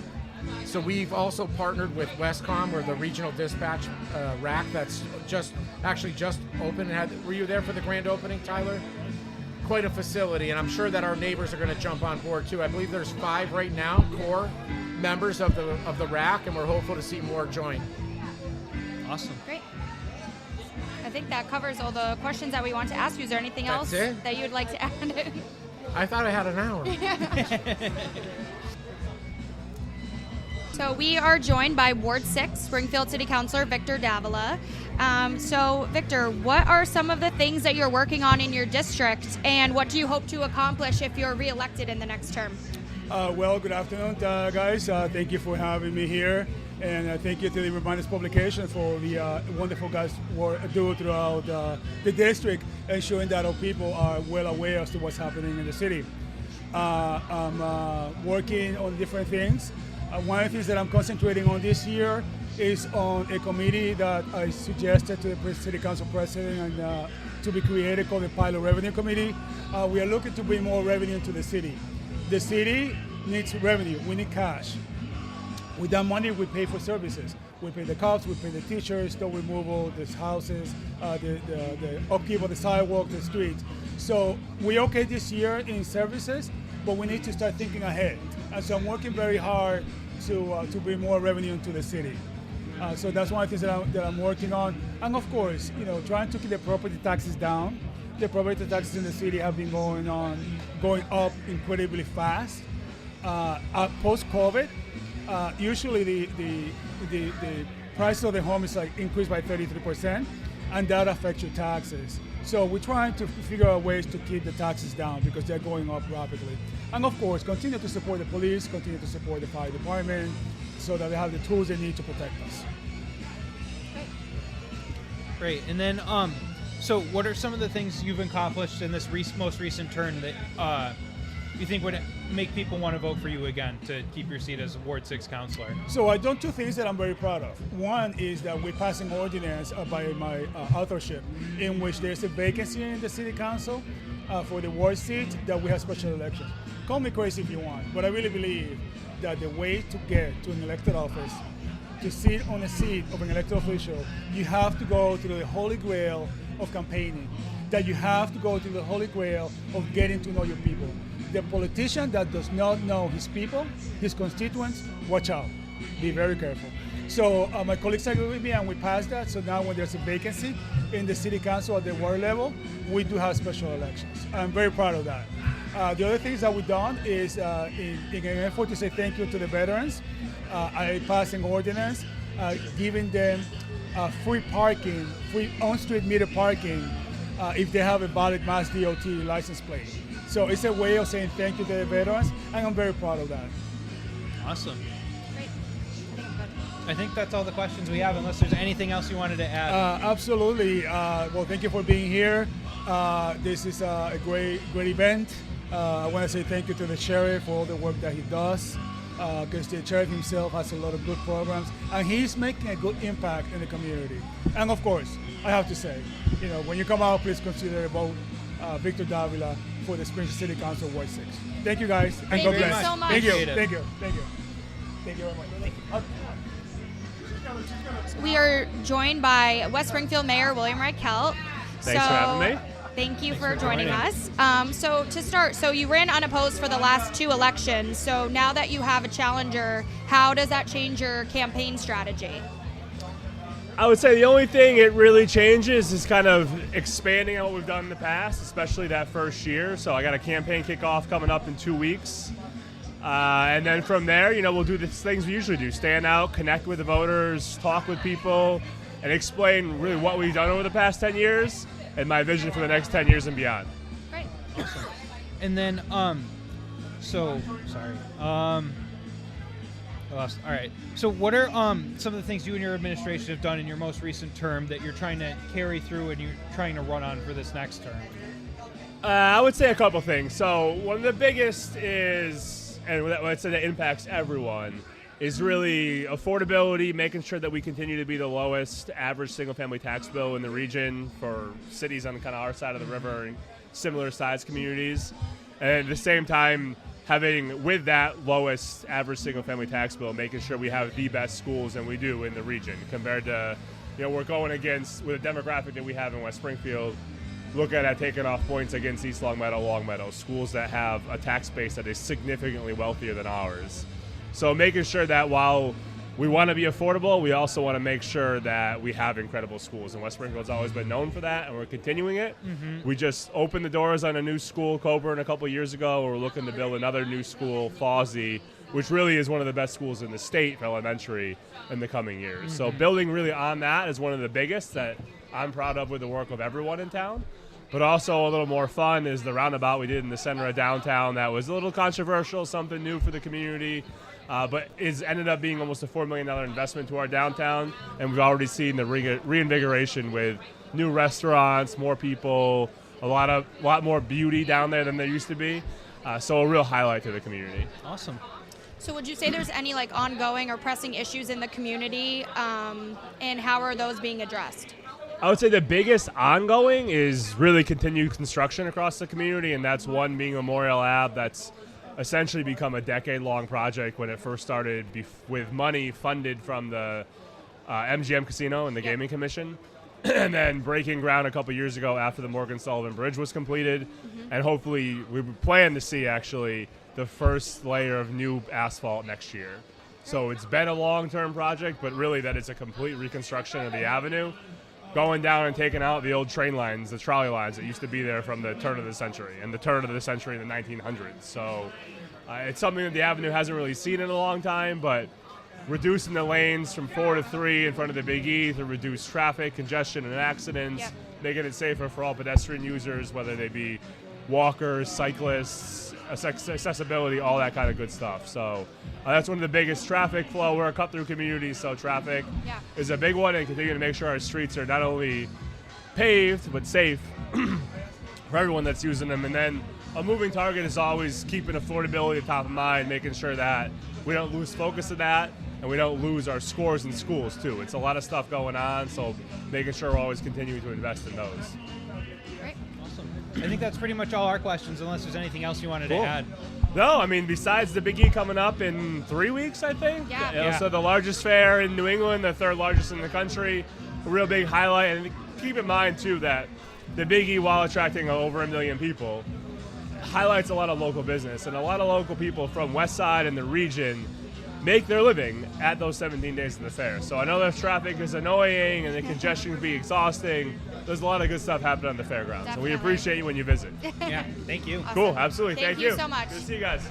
[SPEAKER 10] So we've also partnered with Westcom, or the regional dispatch rack that's just opened. Were you there for the grand opening, Tyler? Quite a facility, and I'm sure that our neighbors are going to jump on board too. I believe there's 5 right now, core members of the rack, and we're hopeful to see more join.
[SPEAKER 8] Awesome.
[SPEAKER 7] Great. I think that covers all the questions that we want to ask you. Is there anything else that you'd like to add?
[SPEAKER 10] I thought I had an hour.
[SPEAKER 7] So we are joined by Ward 6 Springfield City Councilor Victor Davila. So Victor, what are some of the things that you're working on in your district, and what do you hope to accomplish if you're reelected in the next term?
[SPEAKER 11] Well, good afternoon, guys. Thank you for having me here, and thank you to the Reminders Publication for the wonderful guys work do throughout the district, ensuring that our people are well aware as to what's happening in the city. I'm working on different things. One of the things that I'm concentrating on this year is on a committee that I suggested to the City Council President and to be created called the Pilot Revenue Committee. We are looking to bring more revenue into the city. The city needs revenue. We need cash. With that money, we pay for services. We pay the cops, we pay the teachers, snow removal, the houses, the upkeep of the sidewalk, the streets. So we're okay this year in services, but we need to start thinking ahead. And so I'm working very hard to bring more revenue into the city. So that's one of the things that I'm working on. And of course, trying to keep the property taxes down. The property taxes in the city have been going up incredibly fast. Post-COVID, usually the price of the home is increased by 33%, and that affects your taxes. So we're trying to figure out ways to keep the taxes down because they're going up rapidly. And of course, continue to support the police, continue to support the fire department, so that they have the tools they need to protect us.
[SPEAKER 8] Great. And then, so what are some of the things you've accomplished in this most recent term that you think would make people want to vote for you again to keep your seat as Ward 6 councilor?
[SPEAKER 11] So I've done two things that I'm very proud of. One is that we're passing ordinance by my authorship in which there's a vacancy in the city council for the ward seat that we have special elections. Call me crazy if you want, but I really believe that the way to get to an elected office, to sit on a seat of an elected official, you have to go through the holy grail of campaigning, that you have to go through the holy grail of getting to know your people. The politician that does not know his people, his constituents, watch out. Be very careful. So my colleagues agree with me and we passed that. So now when there's a vacancy in the city council at the ward level, we do have special elections. I'm very proud of that. The other things that we've done is in an effort to say thank you to the veterans, I passed an ordinance giving them free parking, free on-street meter parking if they have a valid Mass DOT license plate. So it's a way of saying thank you to the veterans, and I'm very proud of that.
[SPEAKER 8] Awesome.
[SPEAKER 7] Great.
[SPEAKER 8] I think that's all the questions we have, unless there's anything else you wanted to add.
[SPEAKER 11] Absolutely. Well, thank you for being here. This is a great event. I want to say thank you to the sheriff for all the work that he does, because the sheriff himself has a lot of good programs, and he's making a good impact in the community. And of course, I have to say, when you come out, please consider vote Victor Davila for the Springfield City Council Ward 6. Thank you, guys, and God bless.
[SPEAKER 7] Thank you so much.
[SPEAKER 11] Thank you.
[SPEAKER 8] Appreciate it.
[SPEAKER 11] Thank you. Thank you. Thank you very much.
[SPEAKER 7] We are joined by West Springfield Mayor William Reichelt.
[SPEAKER 12] Thanks for having me.
[SPEAKER 7] Thank you for joining us. So to start, you ran unopposed for the last two elections. So now that you have a challenger, how does that change your campaign strategy?
[SPEAKER 12] I would say the only thing it really changes is kind of expanding on what we've done in the past, especially that first year. So I got a campaign kickoff coming up in 2 weeks. And then from there, we'll do the things we usually do. Stand out, connect with the voters, talk with people, and explain really what we've done over the past 10 years and my vision for the next 10 years and beyond.
[SPEAKER 7] Great.
[SPEAKER 8] Awesome. And then, all right. So what are some of the things you and your administration have done in your most recent term that you're trying to carry through and you're trying to run on for this next term?
[SPEAKER 12] I would say a couple things. So one of the biggest is, and what I'd say that impacts everyone, is really affordability, making sure that we continue to be the lowest average single-family tax bill in the region for cities on kind of our side of the river and similar sized communities. And at the same time, having with that lowest average single-family tax bill, making sure we have the best schools than we do in the region compared to, we're going against, with a demographic that we have in West Springfield, look at taking off points against East Longmeadow, schools that have a tax base that is significantly wealthier than ours. So making sure that while we want to be affordable, we also want to make sure that we have incredible schools. And West Springfield's always been known for that, and we're continuing it. Mm-hmm. We just opened the doors on a new school, Coburn, a couple of years ago. We're looking to build another new school, Fawsey, which really is one of the best schools in the state for elementary in the coming years. So building really on that is one of the biggest that I'm proud of with the work of everyone in town. But also a little more fun is the roundabout we did in the center of downtown that was a little controversial, something new for the community, but it's ended up being almost a $4 million investment to our downtown, and we've already seen the reinvigoration with new restaurants, more people, a lot more beauty down there than there used to be, so a real highlight to the community.
[SPEAKER 8] Awesome.
[SPEAKER 7] So would you say there's any like ongoing or pressing issues in the community, and how are those being addressed?
[SPEAKER 12] I would say the biggest ongoing is really continued construction across the community, and that's one being Memorial Ave. That's essentially become a decade-long project when it first started with money funded from the MGM Casino and the Gaming Commission, and then breaking ground a couple years ago after the Morgan Sullivan Bridge was completed, and hopefully we plan to see actually the first layer of new asphalt next year. So it's been a long-term project, but really that is a complete reconstruction of the avenue, going down and taking out the old train lines, the trolley lines that used to be there from the turn of the century in the 1900s. So it's something that the avenue hasn't really seen in a long time, but reducing the lanes from 4 to 3 in front of the Big E to reduce traffic, congestion, and accidents, making it safer for all pedestrian users, whether they be walkers, cyclists, accessibility, all that kind of good stuff. So that's one of the biggest traffic flow. We're a cut-through community, so traffic is a big one, and continue to make sure our streets are not only paved but safe for everyone that's using them. And then a moving target is always keeping affordability top of mind, making sure that we don't lose focus of that and we don't lose our scores in schools too. It's a lot of stuff going on, so making sure we're always continuing to invest in those.
[SPEAKER 8] I think that's pretty much all our questions, unless there's anything else you wanted to add.
[SPEAKER 12] No, I mean, besides the Big E coming up in 3 weeks, I think.
[SPEAKER 7] Yeah.
[SPEAKER 12] So the largest fair in New England, the third largest in the country, a real big highlight. And keep in mind, too, that the Big E, while attracting over 1 million people, highlights a lot of local business. And a lot of local people from West Side and the region make their living at those 17 days of the fair. So I know the traffic is annoying and the congestion can be exhausting. There's a lot of good stuff happening on the fairgrounds.
[SPEAKER 7] Definitely.
[SPEAKER 12] So we appreciate you when you visit.
[SPEAKER 8] Yeah, thank you.
[SPEAKER 7] Awesome.
[SPEAKER 12] Cool, absolutely.
[SPEAKER 7] Thank you so much.
[SPEAKER 12] Good to see you guys.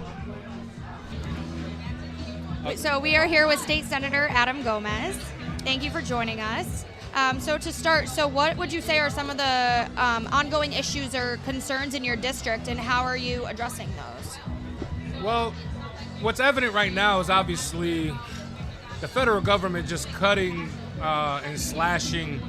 [SPEAKER 7] So we are here with State Senator Adam Gomez. Thank you for joining us. So to start, what would you say are some of the ongoing issues or concerns in your district, and how are you addressing those?
[SPEAKER 10] Well, what's evident right now is obviously the federal government just cutting and slashing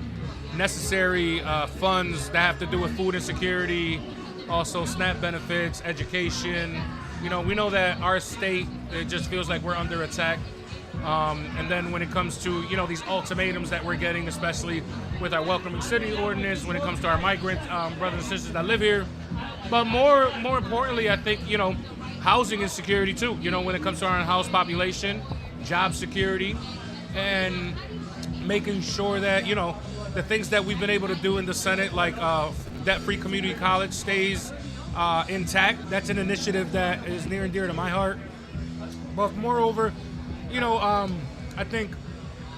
[SPEAKER 10] necessary funds that have to do with food insecurity, also SNAP benefits, education. You know, we know that our state, it just feels like we're under attack. And then when it comes to, these ultimatums that we're getting, especially with our welcoming city ordinance, when it comes to our migrant brothers and sisters that live here. But more importantly, I think, housing insecurity too, when it comes to our unhoused population, job security, and making sure that, the things that we've been able to do in the Senate, like debt-free community college, stays intact. That's an initiative that is near and dear to my heart. But moreover, I think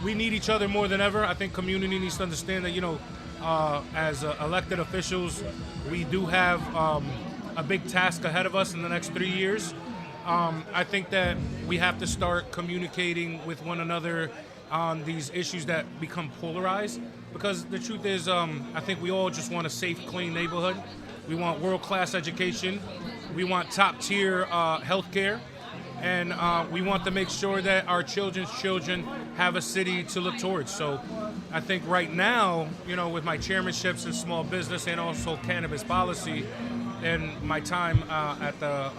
[SPEAKER 10] we need each other more than ever. I think community needs to understand that, as elected officials, we do have a big task ahead of us in the next 3 years. I think that we have to start communicating with one another on these issues that become polarized, because the truth is, I think we all just want a safe, clean neighborhood. We want world-class education. We want top-tier health care. And we want to make sure that our children's children have a city to look towards. So I think right now, with my chairmanships in small business and also cannabis policy, and my time at the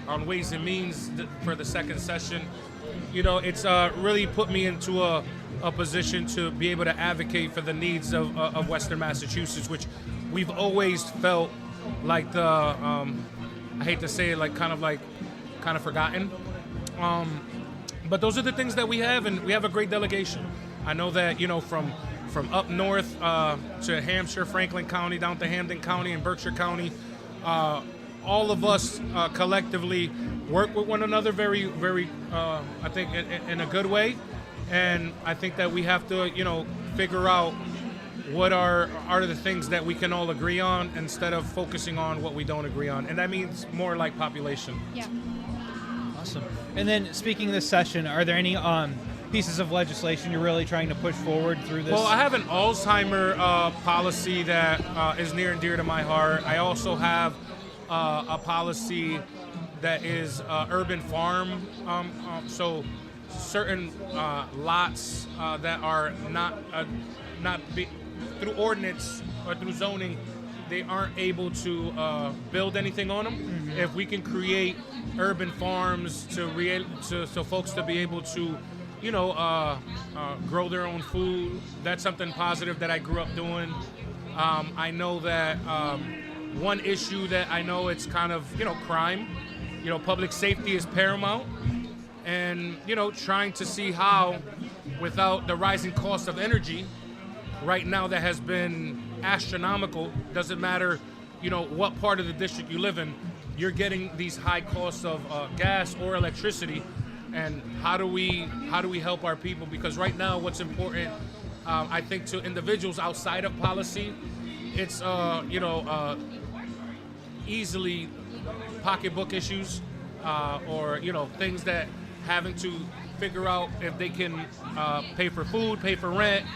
[SPEAKER 10] on Ways and Means for the second session, it's really put me into a position to be able to advocate for the needs of Western Massachusetts, which we've always felt like the, I hate to say it, kind of forgotten. But those are the things that we have, and we have a great delegation. I know that, from up north to Hampshire, Franklin County, down to Hampden County and Berkshire County, all of us collectively work with one another very, very, I think, in a good way. And I think that we have to, figure out what are the things that we can all agree on instead of focusing on what we don't agree on. And that means more like population.
[SPEAKER 7] Yeah.
[SPEAKER 8] Awesome. And then speaking of this session, are there any pieces of legislation you're really trying to push forward through this?
[SPEAKER 10] Well, I have an Alzheimer policy that is near and dear to my heart. I also have a policy that is urban farm. So certain lots that are not through ordinance or through zoning, they aren't able to build anything on them. Mm-hmm. If we can create urban farms so folks to be able to, grow their own food, that's something positive that I grew up doing. I know that one issue that I know it's kind of, crime. Public safety is paramount. And, trying to see how, without the rising cost of energy, right now that has been astronomical, doesn't matter, what part of the district you live in, you're getting these high costs of gas or electricity. And how do we help our people? Because right now what's important, I think, to individuals outside of policy, it's, easily pocketbook issues or, things that having to figure out if they can pay for food, pay for rent,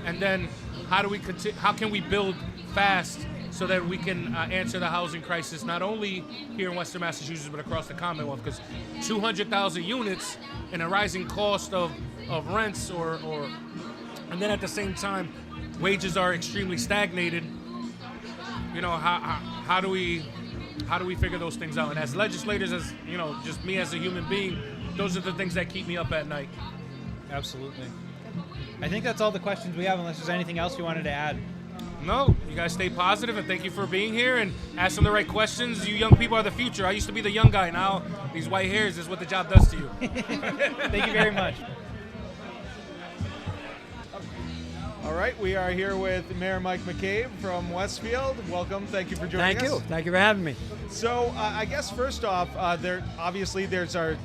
[SPEAKER 10] and then how can we build fast so that we can answer the housing crisis, not only here in Western Massachusetts, but across the Commonwealth, because 200,000 units and a rising cost of rents and then at the same time, wages are extremely stagnated. How do we figure those things out? And as legislators, as just me as a human being, those are the things that keep me up at night.
[SPEAKER 8] Absolutely. I think that's all the questions we have, unless there's anything else you wanted to add.
[SPEAKER 10] No, you guys stay positive, and thank you for being here and asking the right questions. You young people are the future. I used to be the young guy. Now these white hairs is what the job does to you.
[SPEAKER 8] Thank you very much.
[SPEAKER 13] All right, we are here with Mayor Mike McCabe from Westfield. Welcome. Thank you for joining us.
[SPEAKER 14] Thank you. Thank you for having me.
[SPEAKER 13] So I guess first off, there's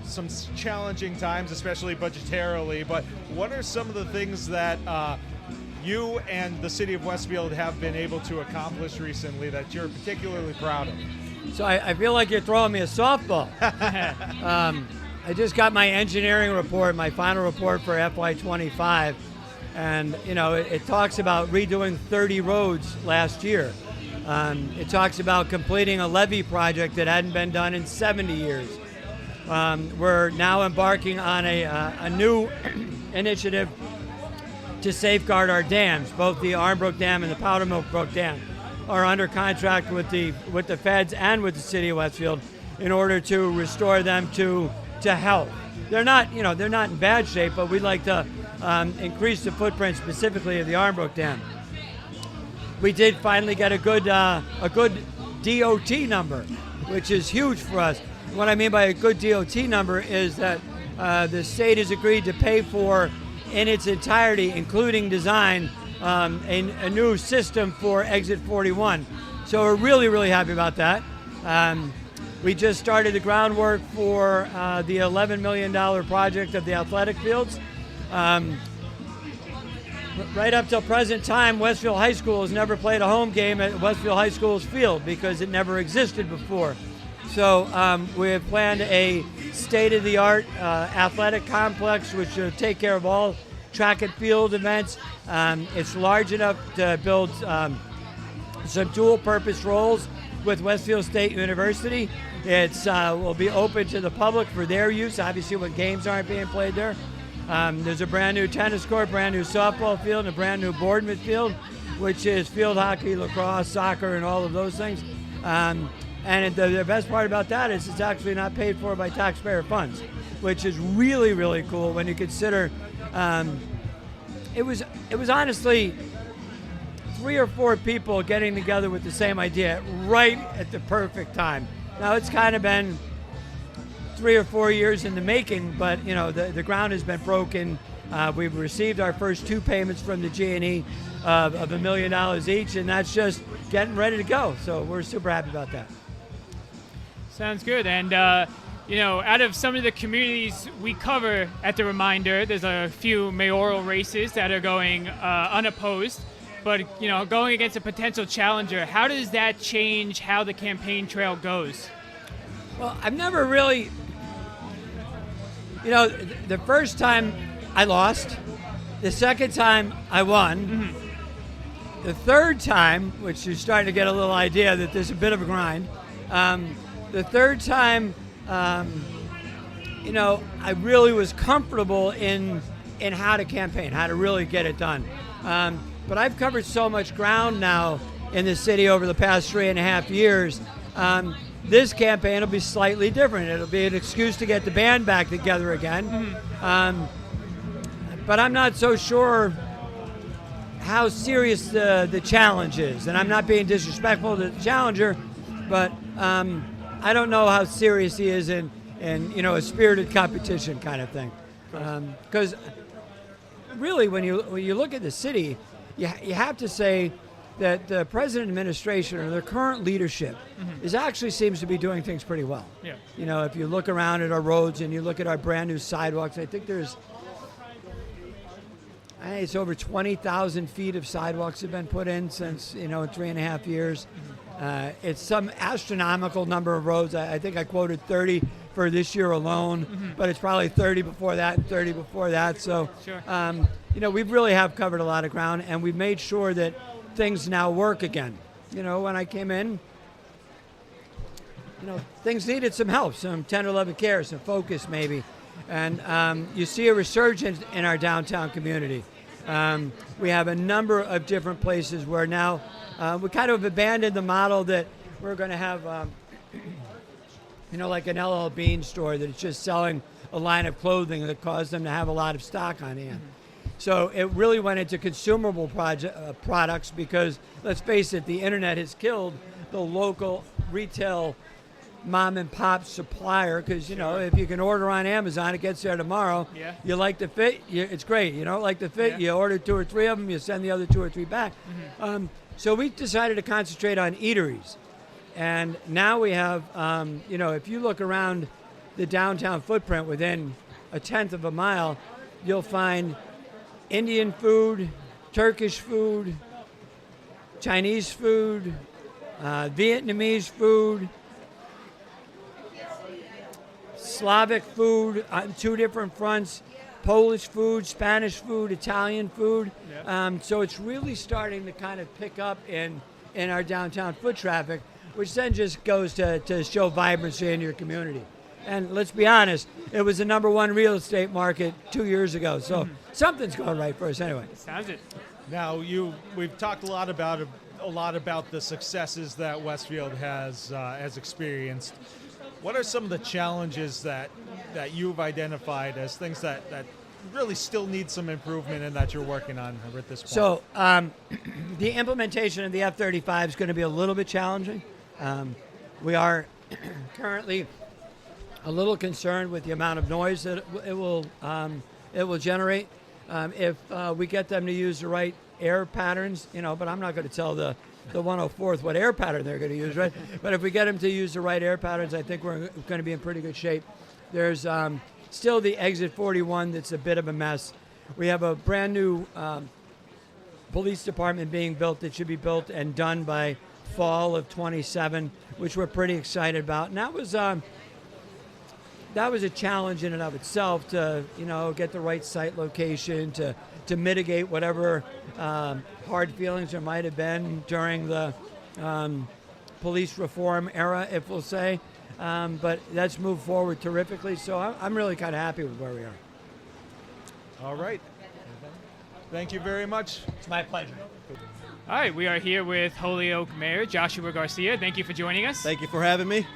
[SPEAKER 13] some challenging times, especially budgetarily, but what are some of the things that you and the city of Westfield have been able to accomplish recently that you're particularly proud of?
[SPEAKER 14] So I feel like you're throwing me a softball. I just got my engineering report, my final report for FY25. And, it talks about redoing 30 roads last year. It talks about completing a levee project that hadn't been done in 70 years. We're now embarking on a new initiative to safeguard our dams. Both the Armbrook Dam and the Powder Milk Brook Dam are under contract with the feds and with the city of Westfield in order to restore them to health. They're not in bad shape, but we'd like to increase the footprint specifically of the Armbrook Dam. We did finally get a good DOT number, which is huge for us. What I mean by a good DOT number is that the state has agreed to pay for, in its entirety, including design, a new system for Exit 41. So we're really, really happy about that. We just started the groundwork for the $11 million project of the athletic fields. Right up till present time, Westfield High School has never played a home game at Westfield High School's field because it never existed before. So we have planned a state-of-the-art athletic complex which will take care of all track and field events. It's large enough to build some dual-purpose roles with Westfield State University. It's will be open to the public for their use, obviously when games aren't being played there. There's a brand new tennis court, brand new softball field, and a brand new boardman field, which is field hockey, lacrosse, soccer, and all of those things. And the best part about that is it's actually not paid for by taxpayer funds, which is really, really cool when you consider it was honestly 3 or 4 people getting together with the same idea right at the perfect time. Now it's kind of been 3 or 4 years in the making, but the ground has been broken. We've received our first 2 payments from the G&E of $1 million each, and that's just getting ready to go. So we're super happy about that.
[SPEAKER 3] Sounds good. And out of some of the communities we cover at the Reminder, there's a few mayoral races that are going unopposed. But going against a potential challenger, how does that change how the campaign trail goes?
[SPEAKER 14] Well, I've never really You know, the first time I lost. The second time I won. The third time, which you're starting to get a little idea that there's a bit of a grind. The third time, you know, I really was comfortable in how to campaign, how to really get it done. But I've covered so much ground now in the city over the past 3.5 years. This campaign will be slightly different. It'll be an excuse to get the band back together again. But I'm not so sure how serious the challenge is. And I'm not being disrespectful to the challenger, but I don't know how serious he is in you know, a spirited competition kind of thing. Because really, when you look at the city, you have to say that the president administration or the current leadership is actually seems to be doing things pretty well.
[SPEAKER 8] Yeah.
[SPEAKER 14] You know, if you look around at our roads and you look at our brand new sidewalks, I think it's over 20,000 feet of sidewalks have been put in since, you know, in 3.5 years. It's some astronomical number of roads. I think I quoted 30 for this year alone, but it's probably 30 before that and 30 before that. So,
[SPEAKER 8] Sure.
[SPEAKER 14] You know, we really have covered a lot of ground, and we've made sure that things now work again. You know, when I came in, you know, things needed some help, some tender loving care, some focus maybe. And you see a resurgence in our downtown community. We have a number of different places where now we kind of abandoned the model that we're going to have, you know, like an LL Bean store that is just selling a line of clothing that caused them to have a lot of stock on hand. So it really went into consumable products because, let's face it, the internet has killed the local retail mom and pop supplier because, you know, if you can order on Amazon, it gets there tomorrow.
[SPEAKER 8] Yeah.
[SPEAKER 14] You like the fit, it's great. You don't like the fit, you order 2 or 3 of them, you send the other 2 or 3 back. So we decided to concentrate on eateries. And now we have, you know, if you look around the downtown footprint within a 1/10 of a mile, you'll find Indian food, Turkish food, Chinese food, Vietnamese food, Slavic food on 2 different fronts, Polish food, Spanish food, Italian food. So it's really starting to kind of pick up in our downtown foot traffic, which then just goes to show vibrancy in your community. And let's be honest, it was the #1 real estate market 2 years ago. So something's going right for us anyway.
[SPEAKER 8] Sounds it.
[SPEAKER 13] Now, we've talked a lot about the successes that Westfield has experienced. What are some of the challenges that you've identified as things that really still need some improvement and that you're working on at this point?
[SPEAKER 14] So the implementation of the F-35 is going to be a little bit challenging. We are currently a little concerned with the amount of noise that it will generate. If we get them to use the right air patterns, you know, but I'm not going to tell the 104th what air pattern they're going to use, right? But if we get them to use the right air patterns, I think we're going to be in pretty good shape. There's still the exit 41 that's a bit of a mess. We have a brand new police department being built that should be built and done by fall of 27, which we're pretty excited about. And that was a challenge in and of itself to, you know, get the right site location, to mitigate whatever hard feelings there might have been during the police reform era, if we'll say. But that's moved forward terrifically, so I'm really kind of happy with where we are.
[SPEAKER 13] All right. Thank you very much.
[SPEAKER 14] It's my pleasure.
[SPEAKER 8] All right, we are here with Holyoke Mayor Joshua Garcia. Thank you for joining us.
[SPEAKER 15] Thank you for having me.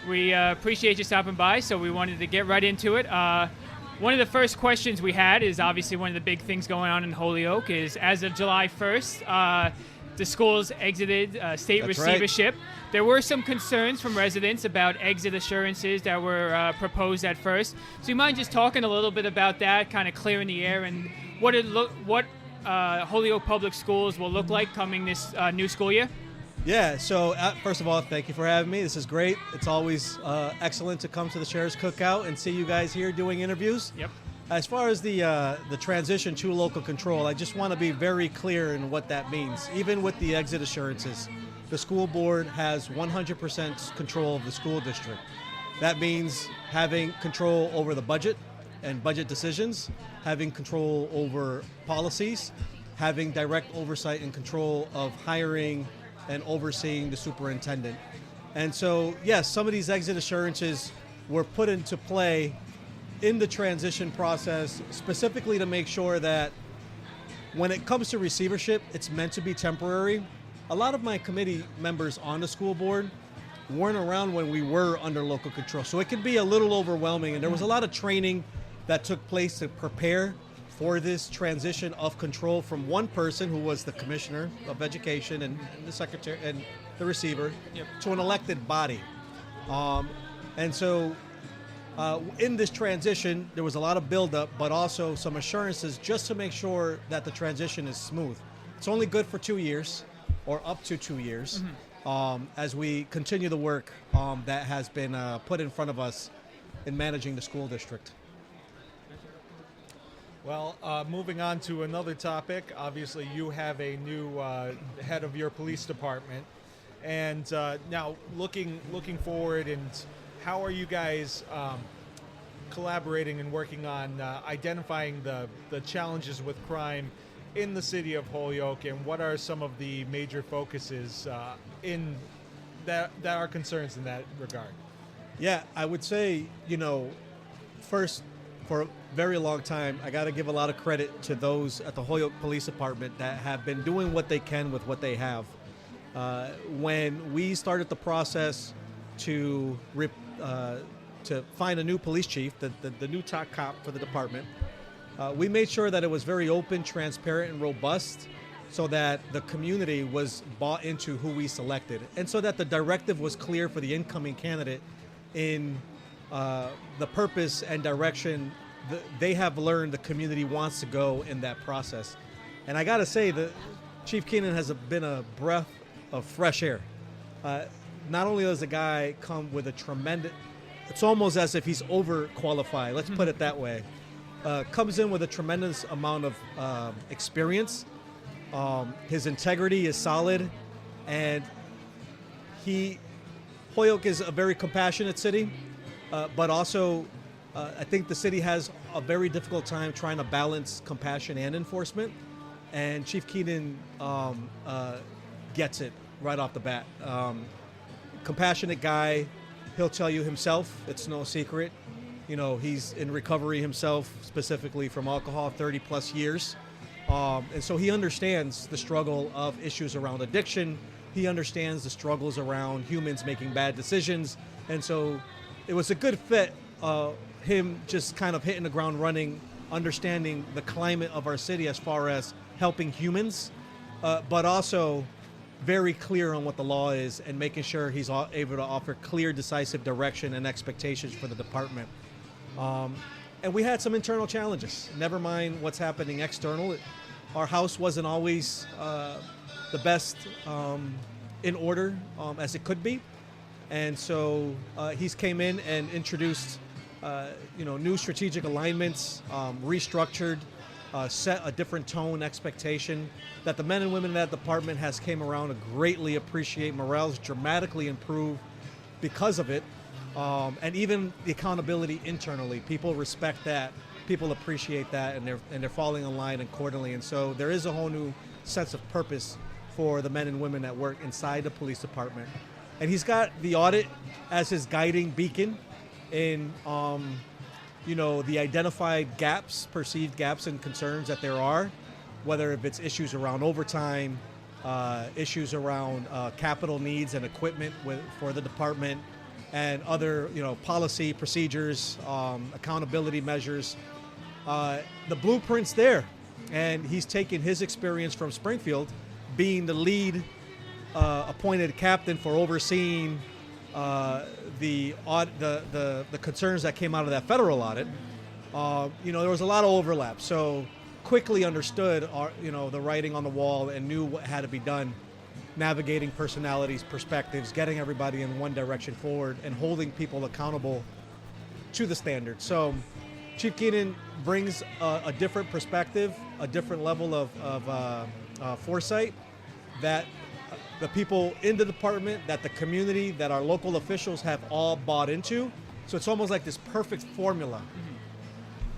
[SPEAKER 8] We appreciate you stopping by, so we wanted to get right into it. One of the first questions we had is obviously one of the big things going on in Holyoke is as of July 1st, the schools exited state
[SPEAKER 15] That's
[SPEAKER 8] receivership.
[SPEAKER 15] right.
[SPEAKER 8] There were some concerns from residents about exit assurances that were proposed at first. So you mind just talking a little bit about that, kind of clearing the air and what Holyoke Public Schools will look like coming this new school year?
[SPEAKER 15] Yeah, so first of all, thank you for having me. This is great. It's always excellent to come to the Sheriff's Cookout and see you guys here doing interviews.
[SPEAKER 8] Yep.
[SPEAKER 15] As far as the transition to local control, I just want to be very clear in what that means. Even with the exit assurances, the school board has 100% control of the school district. That means having control over the budget and budget decisions, having control over policies, having direct oversight and control of hiring and overseeing the superintendent. And so, yes, some of these exit assurances were put into play in the transition process, specifically to make sure that when it comes to receivership, it's meant to be temporary. A lot of my committee members on the school board weren't around when we were under local control, so it could be a little overwhelming, and there was a lot of training that took place to prepare for this transition of control from one person who was the commissioner of education and the secretary and the receiver to an elected body. And so in this transition, there was a lot of buildup, but also some assurances just to make sure that the transition is smooth. It's only good for 2 years or up to 2 years. As we continue the work that has been put in front of us in managing the school district.
[SPEAKER 13] Well, moving on to another topic, obviously you have a new head of your police department. And now looking forward, and how are you guys collaborating and working on identifying the challenges with crime in the city of Holyoke, and what are some of the major focuses in that are concerns in that regard?
[SPEAKER 15] Yeah, I would say, first, for a very long time, I got to give a lot of credit to those at the Holyoke Police Department that have been doing what they can with what they have. When we started the process to find a new police chief, the new top cop for the department, we made sure that it was very open, transparent, and robust, so that the community was bought into who we selected, and so that the directive was clear for the incoming candidate in the purpose and direction they have learned the community wants to go in that process. And I got to say that Chief Keenan has been a breath of fresh air. Not only does the guy come with a tremendous, it's almost as if he's overqualified, let's put it that way. Comes in with a tremendous amount of experience. His integrity is solid, and Holyoke is a very compassionate city, but also I think the city has a very difficult time trying to balance compassion and enforcement, and Chief Keenan gets it right off the bat. Compassionate guy, he'll tell you himself, it's no secret. He's in recovery himself, specifically from alcohol, 30 plus years. And so he understands the struggle of issues around addiction. He understands the struggles around humans making bad decisions. And so it was a good fit, him just kind of hitting the ground running, understanding the climate of our city as far as helping humans, but also very clear on what the law is and making sure he's able to offer clear, decisive direction and expectations for the department. And we had some internal challenges, never mind what's happening external. Our house wasn't always the best in order as it could be. And so he's came in and introduced new strategic alignments, restructured, set a different tone, expectation that the men and women in that department has came around to greatly appreciate. Morale's dramatically improved because of it. And even the accountability internally, people respect that, people appreciate that, and they're falling in line accordingly. And so there is a whole new sense of purpose for the men and women that work inside the police department. And he's got the audit as his guiding beacon in, the identified gaps, perceived gaps and concerns that there are, whether if it's issues around overtime, issues around capital needs and equipment for the department, and other, policy, procedures, accountability measures. The blueprint's there, and he's taken his experience from Springfield, being the lead appointed captain for overseeing the concerns that came out of that federal audit. There was a lot of overlap, so quickly understood the writing on the wall and knew what had to be done. Navigating personalities, perspectives, getting everybody in one direction forward, and holding people accountable to the standard. So Chief Keenan brings a different perspective, a different level of foresight that the people in the department, that the community, that our local officials have all bought into. So it's almost like this perfect formula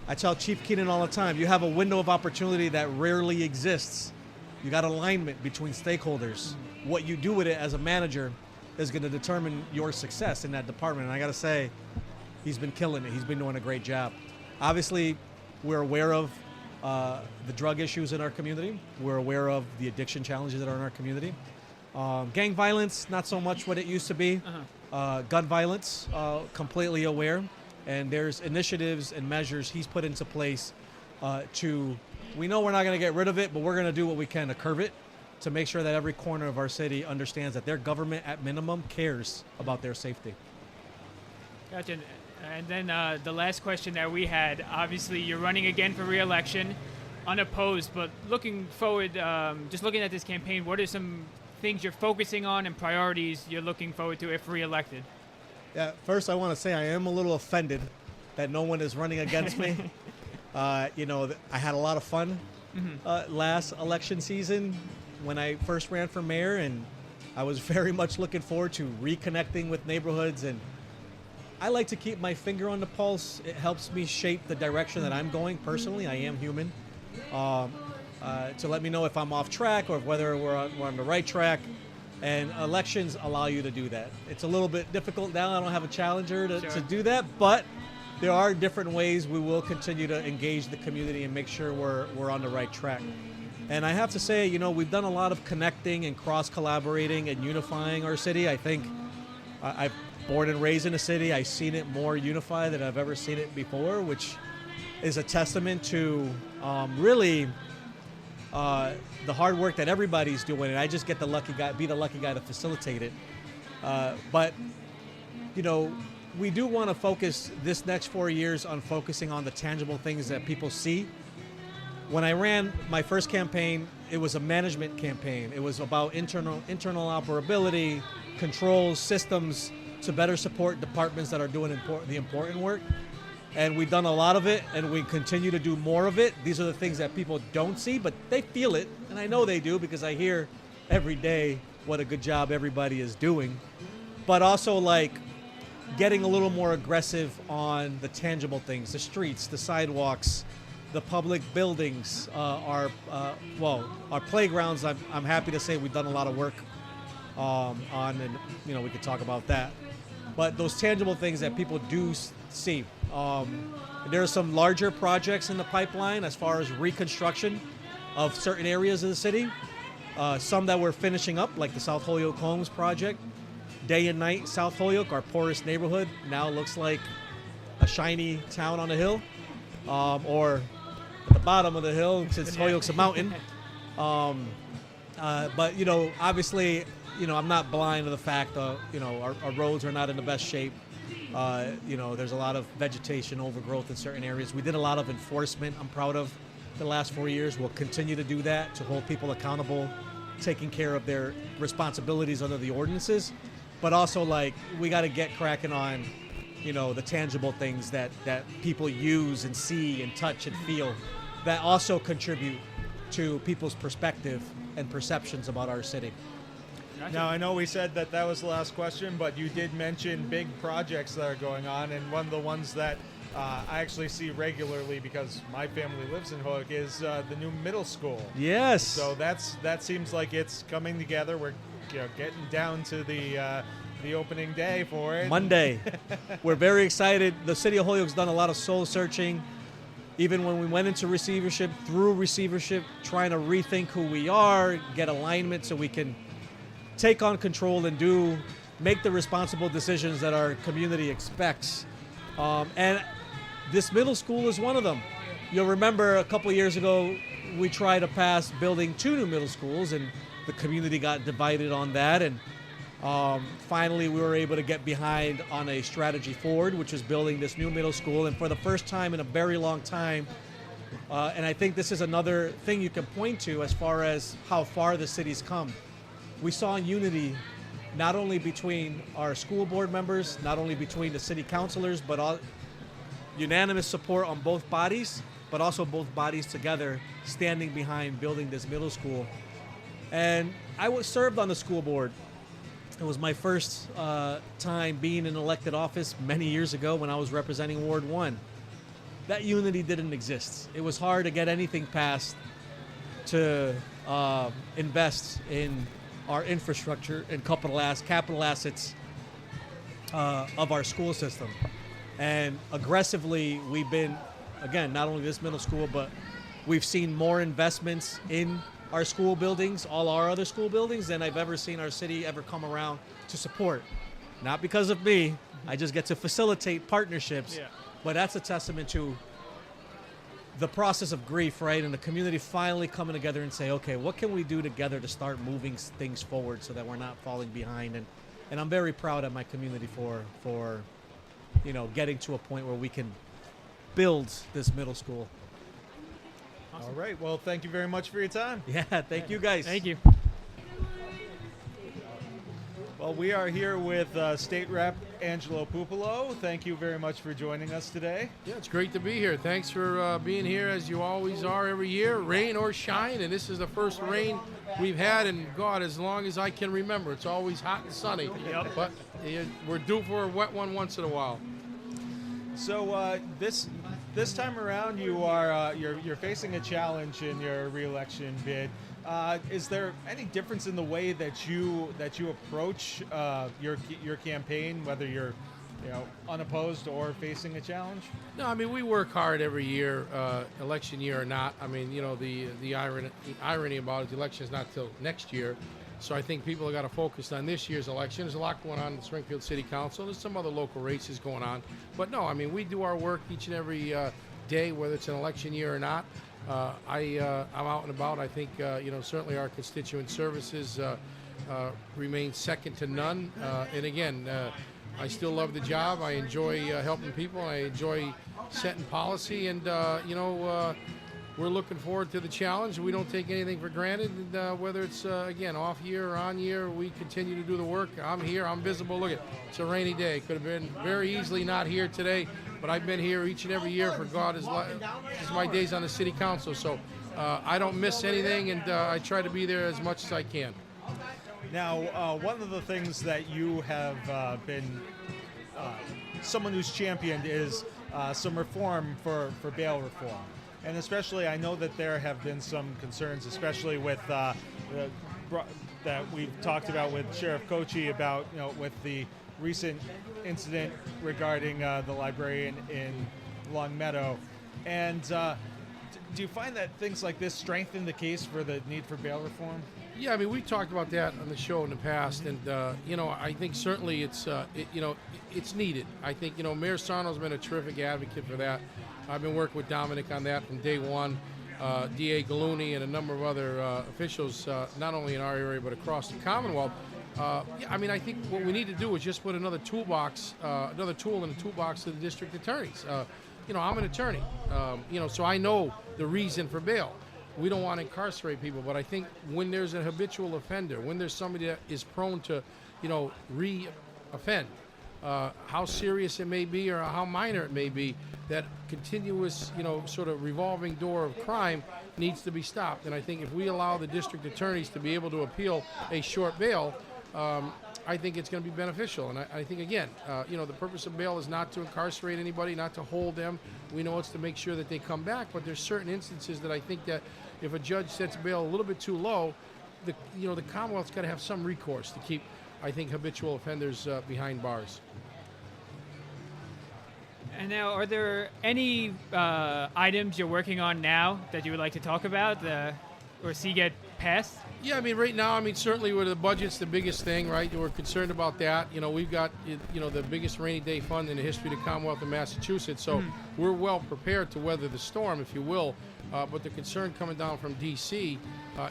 [SPEAKER 15] I tell Chief Keenan all the time, you have a window of opportunity that rarely exists. You got alignment between stakeholders. What you do with it as a manager is going to determine your success in that department. And I got to say, he's been killing it. He's been doing a great job. Obviously, we're aware of the drug issues in our community. We're aware of the addiction challenges that are in our community. Gang violence, not so much what it used to be. Gun violence, completely aware. And there's initiatives and measures he's put into place we know we're not going to get rid of it, but we're going to do what we can to curb it, to make sure that every corner of our city understands that their government, at minimum, cares about their safety.
[SPEAKER 3] Gotcha. And then the last question that we had, obviously you're running again for re-election, unopposed, but looking forward, just looking at this campaign, what are some things you're focusing on and priorities you're looking forward to if re-elected?
[SPEAKER 15] Yeah, first I want to say I am a little offended that no one is running against me. I had a lot of fun last election season when I first ran for mayor, and I was very much looking forward to reconnecting with neighborhoods. And I like to keep my finger on the pulse. It helps me shape the direction that I'm going personally. I am human. To let me know if I'm off track or whether we're on the right track. And elections allow you to do that. It's a little bit difficult now. I don't have a challenger to do that, but there are different ways we will continue to engage the community and make sure we're on the right track. And I have to say, we've done a lot of connecting and cross-collaborating and unifying our city. I think I've born and raised in a city. I've seen it more unified than I've ever seen it before, which is a testament to really the hard work that everybody's doing. And I just get be the lucky guy to facilitate it. But we do want to focus this next 4 years on focusing on the tangible things that people see. When I ran my first campaign, it was a management campaign. It was about internal operability, controls, systems to better support departments that are doing the important work. And we've done a lot of it, and we continue to do more of it. These are the things that people don't see, but they feel it, and I know they do because I hear every day what a good job everybody is doing. But also, getting a little more aggressive on the tangible things, the streets, the sidewalks, the public buildings, our playgrounds. I'm happy to say we've done a lot of work on, and we could talk about that. But those tangible things that people do see. There are some larger projects in the pipeline as far as reconstruction of certain areas of the city. Some that we're finishing up, like the South Holyoke Homes project. Day and night, South Holyoke, our poorest neighborhood, now looks like a shiny town on a hill, or at the bottom of the hill since Holyoke's a mountain. But obviously, I'm not blind to the fact that our roads are not in the best shape. There's a lot of vegetation overgrowth in certain areas. We did a lot of enforcement. I'm proud of the last 4 years. We'll continue to do that to hold people accountable, taking care of their responsibilities under the ordinances. But also, we got to get cracking on, the tangible things that people use and see and touch and feel that also contribute to people's perspective and perceptions about our city.
[SPEAKER 13] Now, I know we said that was the last question, but you did mention big projects that are going on, and one of the ones that I actually see regularly because my family lives in Holyoke is the new middle school.
[SPEAKER 15] Yes.
[SPEAKER 13] So that seems like it's coming together. We're getting down to the opening day for it.
[SPEAKER 15] Monday. We're very excited. The city of Holyoke's done a lot of soul searching. Even when we went into receivership, trying to rethink who we are, get alignment so we can take on control and make the responsible decisions that our community expects. And this middle school is one of them. You'll remember a couple of years ago, we tried to pass building 2 new middle schools, and the community got divided on that. And finally, we were able to get behind on a strategy forward, which was building this new middle school. And for the first time in a very long time, and I think this is another thing you can point to as far as how far the city's come. We saw unity not only between our school board members, not only between the city councilors, but unanimous support on both bodies, but also both bodies together standing behind building this middle school. And I served on the school board. It was my first time being in elected office many years ago when I was representing Ward 1. that unity didn't exist. It was hard to get anything passed to invest in our infrastructure and capital assets of our school system. And aggressively, we've been, again, not only this middle school, but we've seen more investments in our school buildings, all our other school buildings, than I've ever seen our city ever come around to support. Not because of me, I just get to facilitate partnerships, but that's a testament to the process of grief, right? And the community finally coming together and say, okay, what can we do together to start moving things forward so that we're not falling behind? And I'm very proud of my community for getting to a point where we can build this middle school.
[SPEAKER 13] All right. Well, thank you very much for your time.
[SPEAKER 15] Yeah, thank you guys.
[SPEAKER 3] Thank you.
[SPEAKER 13] Well, we are here with State Rep Angelo Puppolo. Thank you very much for joining us today.
[SPEAKER 16] Yeah, it's great to be here. Thanks for being here, as you always are every year, rain or shine. And this is the first rain we've had in, God, as long as I can remember. It's always hot and sunny.
[SPEAKER 13] Yep.
[SPEAKER 16] But we're due for a wet one once in a while.
[SPEAKER 13] So this time around, you're facing a challenge in your re-election bid. Is there any difference in the way that you approach your campaign, whether you're unopposed or facing a challenge?
[SPEAKER 16] No, I mean, we work hard every year, election year or not. I mean, the irony about it, the election is not till next year. So I think people have got to focus on this year's election. There's a lot going on in the Springfield City Council. There's some other local races going on. But no, I mean, we do our work each and every day, whether it's an election year or not. I'm out and about. I think, certainly our constituent services remain second to none. And again, I still love the job. I enjoy helping people. I enjoy setting policy. And, we're looking forward to the challenge. We don't take anything for granted. And, whether it's, again, off year or on year, we continue to do the work. I'm here. I'm visible. Look, it's a rainy day. Could have been very easily not here today, but I've been here each and every year for God is my days on the city council. So I don't miss anything, and I try to be there as much as I can.
[SPEAKER 13] Now, one of the things that you have been someone who's championed is some reform for bail reform. And especially, I know that there have been some concerns, especially with that we've talked about with Sheriff Cocchi about, with the recent incident regarding the librarian in Long Meadow. And do you find that things like this strengthen the case for the need for bail reform?
[SPEAKER 16] Yeah, I mean, we talked about that on the show in the past, and I think certainly it's needed. I think Mayor Sarno's been a terrific advocate for that. I've been working with Dominic on that from day one. DA Gulluni and a number of other officials, not only in our area but across the Commonwealth. I mean, I think what we need to do is just put another tool in the toolbox of the district attorneys. I'm an attorney, so I know the reason for bail. We don't want to incarcerate people, but I think when there's a habitual offender, when there's somebody that is prone to, re-offend, how serious it may be or how minor it may be, that continuous, sort of revolving door of crime needs to be stopped. And I think if we allow the district attorneys to be able to appeal a short bail, I think it's going to be beneficial. And I think, again, the purpose of bail is not to incarcerate anybody, not to hold them. We know it's to make sure that they come back, but there's certain instances that I think that if a judge sets bail a little bit too low, the Commonwealth's got to have some recourse to keep, I think, habitual offenders behind bars.
[SPEAKER 3] And now, are there any items you're working on now that you would like to talk about or see get passed?
[SPEAKER 16] Yeah, I mean, right now, certainly where the budget's the biggest thing, right? We're concerned about that. We've got, the biggest rainy day fund in the history of the Commonwealth of Massachusetts, so we're well prepared to weather the storm, if you will. But the concern coming down from D.C.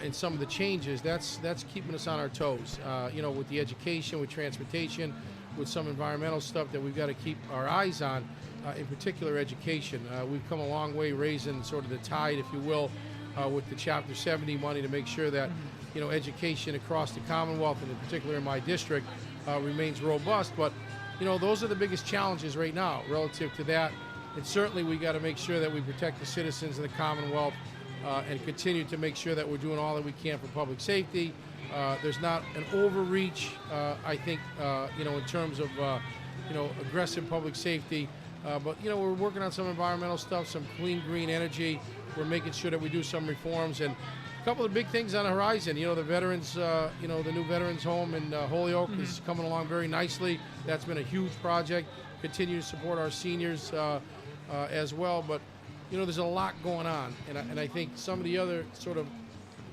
[SPEAKER 16] And some of the changes, that's keeping us on our toes. With the education, with transportation, with some environmental stuff that we've got to keep our eyes on, in particular education. We've come a long way raising sort of the tide, if you will, with the Chapter 70 money to make sure that, education across the Commonwealth, and in particular in my district, remains robust. But, those are the biggest challenges right now relative to that. And certainly we got to make sure that we protect the citizens of the Commonwealth and continue to make sure that we're doing all that we can for public safety. There's not an overreach, I think, in terms of, aggressive public safety. But we're working on some environmental stuff, some clean green energy. We're making sure that we do some reforms, and a couple of big things on the horizon. The veterans, the new veterans home in Holyoke is coming along very nicely. That's been a huge project. Continue to support our seniors as well. But there's a lot going on, and I think some of the other sort of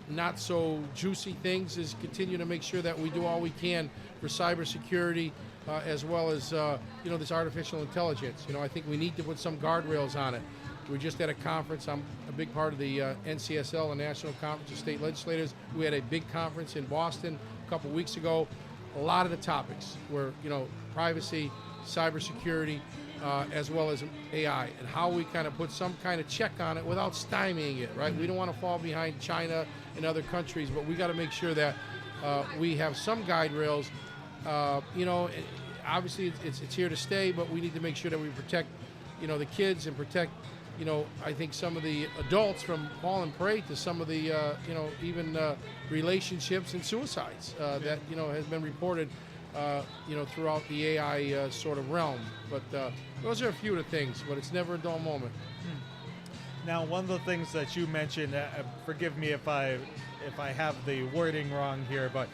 [SPEAKER 16] not so juicy things is continue to make sure that we do all we can for cybersecurity, as well as this artificial intelligence. I think we need to put some guardrails on it. We just had a conference. I'm a big part of the NCSL, the National Conference of State Legislators. We had a big conference in Boston a couple weeks ago. A lot of the topics were privacy, cybersecurity, as well as AI, and how we kind of put some kind of check on it without stymieing it, right? We don't want to fall behind China and other countries, but we got to make sure that we have some guide rails. Obviously it's here to stay, but we need to make sure that we protect, the kids and protect, I think some of the adults from falling prey to some of the, even relationships and suicides that, has been reported, throughout the AI sort of realm. But those are a few of the things, but it's never a dull moment.
[SPEAKER 13] Now, one of the things that you mentioned, forgive me if I have the wording wrong here, but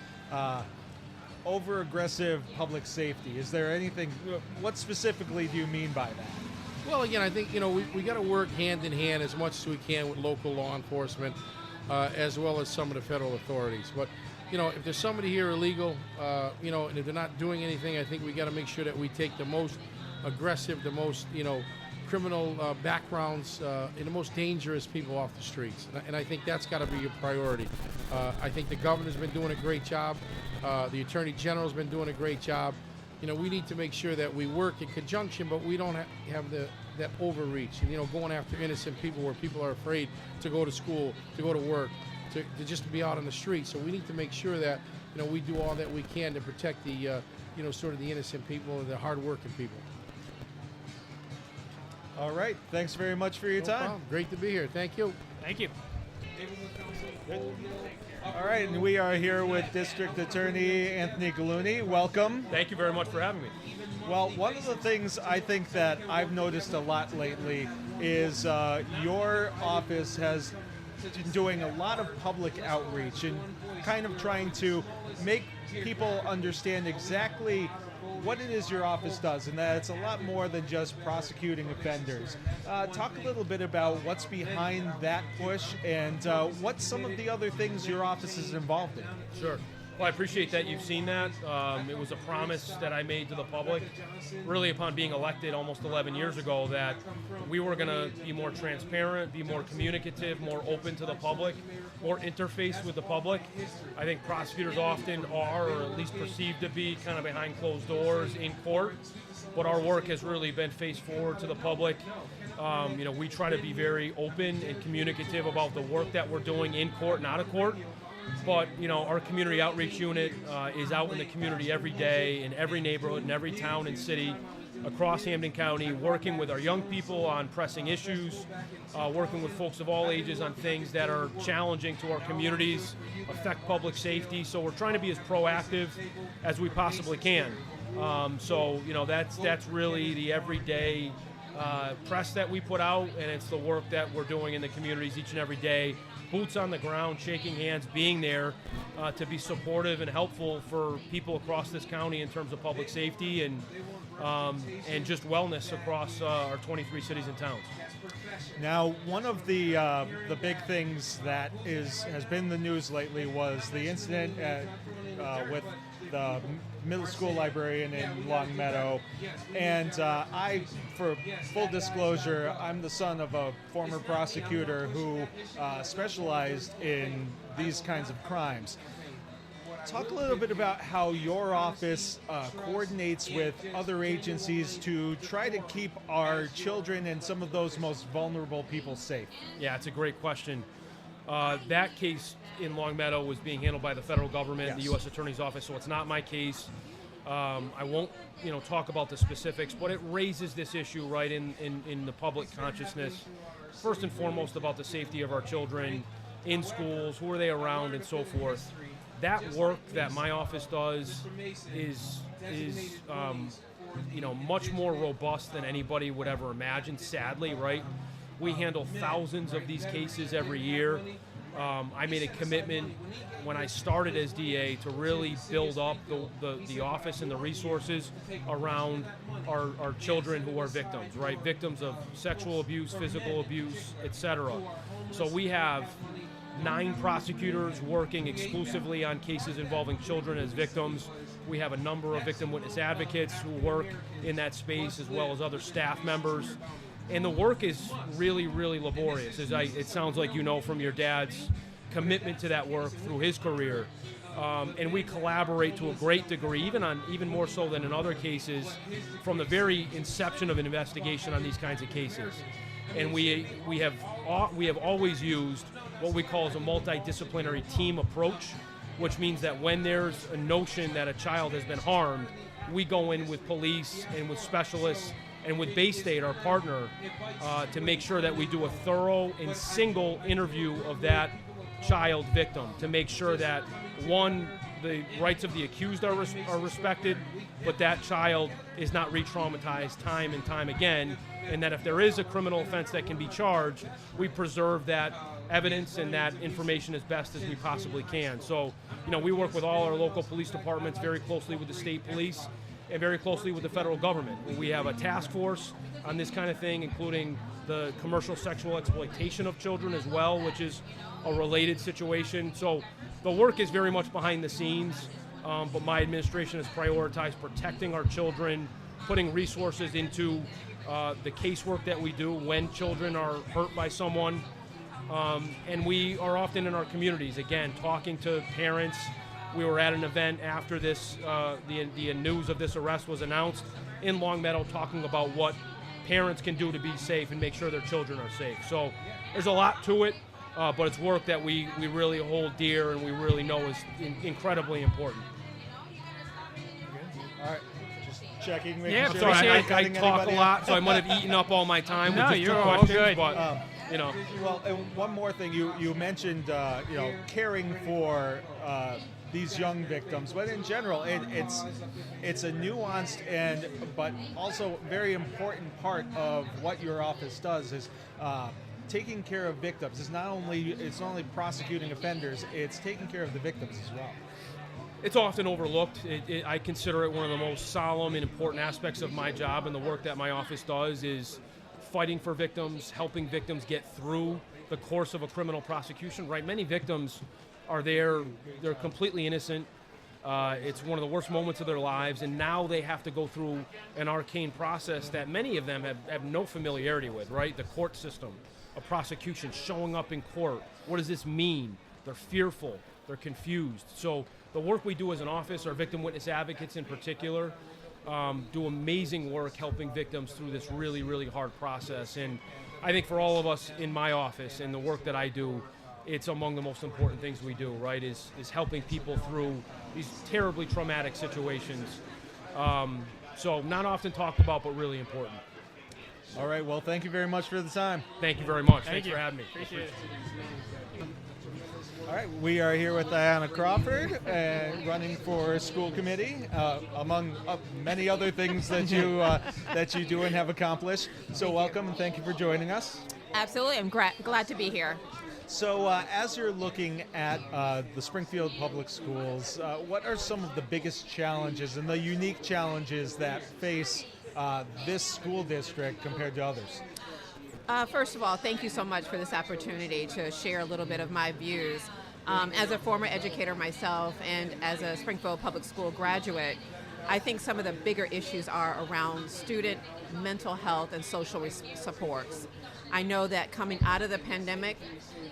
[SPEAKER 13] over-aggressive public safety. Is there anything, what specifically do you mean by that?
[SPEAKER 16] Well, again, I think, we got to work hand in hand as much as we can with local law enforcement, as well as some of the federal authorities. But, if there's somebody here illegal, and if they're not doing anything, I think we got to make sure that we take the most aggressive, the most, criminal backgrounds, and the most dangerous people off the streets. And I think that's got to be a priority. I think the governor's been doing a great job. The attorney general's been doing a great job. We need to make sure that we work in conjunction, but we don't have that overreach and, going after innocent people where people are afraid to go to school, to go to work, to just be out on the street. So we need to make sure that, we do all that we can to protect the, sort of the innocent people and the hardworking people.
[SPEAKER 13] All right. Thanks very much for your time.
[SPEAKER 16] Problem. Great to be here. Thank you.
[SPEAKER 8] Thank you.
[SPEAKER 13] All right, and we are here with District Attorney Anthony Gulluni. Welcome.
[SPEAKER 17] Thank you very much for having me.
[SPEAKER 13] Well, one of the things I think that I've noticed a lot lately is your office has been doing a lot of public outreach and kind of trying to make people understand exactly what it is your office does, and that it's a lot more than just prosecuting offenders. Talk a little bit about what's behind that push and what some of the other things your office is involved in.
[SPEAKER 17] Sure. Well, I appreciate that you've seen that. It was a promise that I made to the public, really upon being elected almost 11 years ago, that we were going to be more transparent, be more communicative, more open to the public, more interface with the public. I think prosecutors often are, or at least perceived to be, kind of behind closed doors in court. But our work has really been face forward to the public. We try to be very open and communicative about the work that we're doing in court and out of court. But, our community outreach unit is out in the community every day, in every neighborhood, in every town and city across Hampden County, working with our young people on pressing issues, working with folks of all ages on things that are challenging to our communities, affect public safety. So we're trying to be as proactive as we possibly can. That's really the everyday press that we put out, and it's the work that we're doing in the communities each and every day. Boots on the ground, shaking hands, being there to be supportive and helpful for people across this county in terms of public safety and just wellness across our 23 cities and towns.
[SPEAKER 13] Now, one of the big things that has been in the news lately was the incident with the middle school librarian in Long Meadow. And for full disclosure, I'm the son of a former prosecutor who specialized in these kinds of crimes. Talk a little bit about how your office coordinates with other agencies to try to keep our children and some of those most vulnerable people safe.
[SPEAKER 17] Yeah, it's a great question. That case in Long Meadow was being handled by the federal government, the U.S. Attorney's Office, so it's not my case. I won't, talk about the specifics, but it raises this issue right in the public consciousness. First and foremost about the safety of our children in schools, who are they around, and so forth. That work that my office does is much more robust than anybody would ever imagine, sadly, right? We handle thousands of these cases every year. I made a commitment when I started as DA to really build up the office and the resources around our children who are victims, right? Victims of sexual abuse, physical abuse, etc. So we have 9 prosecutors working exclusively on cases involving children as victims. We have a number of victim witness advocates who work in that space, as well as other staff members. And the work is really, really laborious. It sounds like you know from your dad's commitment to that work through his career. And we collaborate to a great degree, even more so than in other cases, from the very inception of an investigation on these kinds of cases. And we have always used what we call as a multidisciplinary team approach, which means that when there's a notion that a child has been harmed, we go in with police and with specialists and with Bay State, our partner, to make sure that we do a thorough and single interview of that child victim, to make sure that, one, the rights of the accused are respected, but that child is not re-traumatized time and time again, and that if there is a criminal offense that can be charged, we preserve that evidence and that information as best as we possibly can. So, we work with all our local police departments, very closely with the state police, and very closely with the federal government. We have a task force on this kind of thing, including the commercial sexual exploitation of children as well, which is a related situation. So the work is very much behind the scenes, but my administration has prioritized protecting our children, putting resources into the casework that we do when children are hurt by someone. And we are often in our communities, again, talking to parents. We were at an event after this, the news of this arrest was announced in Longmeadow, talking about what parents can do to be safe and make sure their children are safe. So there's a lot to it, but it's work that we really hold dear and we really know is incredibly important.
[SPEAKER 13] All right. Just checking.
[SPEAKER 17] Yeah, sure. I talk a lot, so I might have eaten up all my time with just 2 questions. Good. But,
[SPEAKER 13] Well, and one more thing. You mentioned, caring for these young victims, but in general, it's a nuanced but also very important part of what your office does is taking care of victims. It's not only prosecuting offenders; it's taking care of the victims as well.
[SPEAKER 17] It's often overlooked. I consider it one of the most solemn and important aspects of my job, and the work that my office does is fighting for victims, helping victims get through the course of a criminal prosecution. Right? Many victims are they're completely innocent. It's one of the worst moments of their lives, and now they have to go through an arcane process that many of them have no familiarity with, right? The court system, a prosecution, showing up in court. What does this mean? They're fearful. They're confused. So the work we do as an office, our victim witness advocates in particular, do amazing work helping victims through this really, really hard process. And I think for all of us in my office and the work that I do, it's among the most important things we do, right, is helping people through these terribly traumatic situations. So not often talked about, but really important.
[SPEAKER 13] All right, well, thank you very much for the time.
[SPEAKER 17] Thank you very much. Thanks for having me.
[SPEAKER 3] Appreciate it.
[SPEAKER 13] All right, we are here with Ayanna Crawford, running for school committee, among many other things that you do and have accomplished. So welcome and thank you for joining us.
[SPEAKER 18] Absolutely, I'm glad to be here.
[SPEAKER 13] So as you're looking at the Springfield Public Schools, what are some of the biggest challenges and the unique challenges that face this school district compared to others?
[SPEAKER 18] First of all, thank you so much for this opportunity to share a little bit of my views. As a former educator myself and as a Springfield Public School graduate, I think some of the bigger issues are around student mental health and social supports. I know that coming out of the pandemic,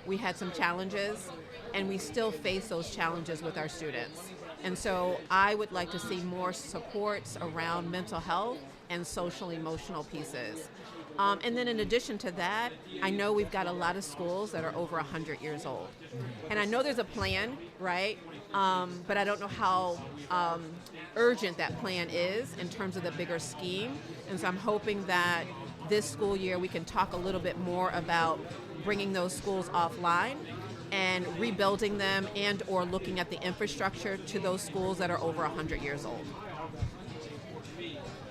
[SPEAKER 18] we had some challenges, and we still face those challenges with our students. And so I would like to see more supports around mental health and social emotional pieces. And then in addition to that, I know we've got a lot of schools that are over 100 years old. And I know there's a plan, right? But I don't know how urgent that plan is in terms of the bigger scheme. And so I'm hoping that this school year we can talk a little bit more about bringing those schools offline and rebuilding them and or looking at the infrastructure to those schools that are over 100 years old.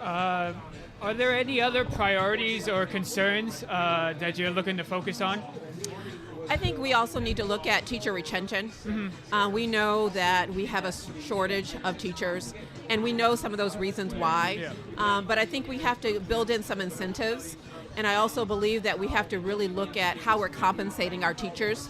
[SPEAKER 19] Are there any other priorities or concerns that you're looking to focus on?
[SPEAKER 18] I think we also need to look at teacher retention. We know that we have a shortage of teachers, and we know some of those reasons why. But I think we have to build in some incentives, and I also believe that we have to really look at how we're compensating our teachers,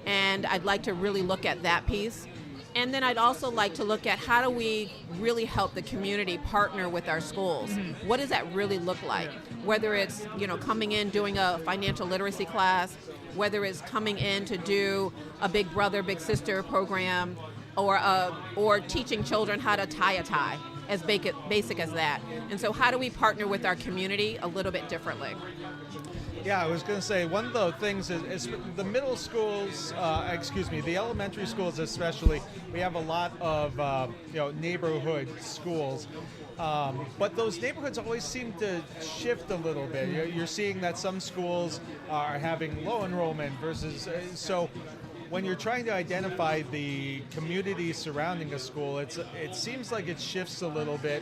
[SPEAKER 18] and I'd like to really look at that piece. And then I'd also like to look at how do we really help the community partner with our schools. What does that really look like? Whether it's coming in doing a financial literacy class, whether it's coming in to do a Big Brother, Big Sister program, or teaching children how to tie a tie, as basic as that. And so how do we partner with our community a little bit differently?
[SPEAKER 13] Yeah, I was going to say, one of the things is the middle schools, the elementary schools especially, we have a lot of, neighborhood schools. But those neighborhoods always seem to shift a little bit. You're seeing that some schools are having low enrollment versus, so when you're trying to identify the community surrounding a school, it seems like it shifts a little bit,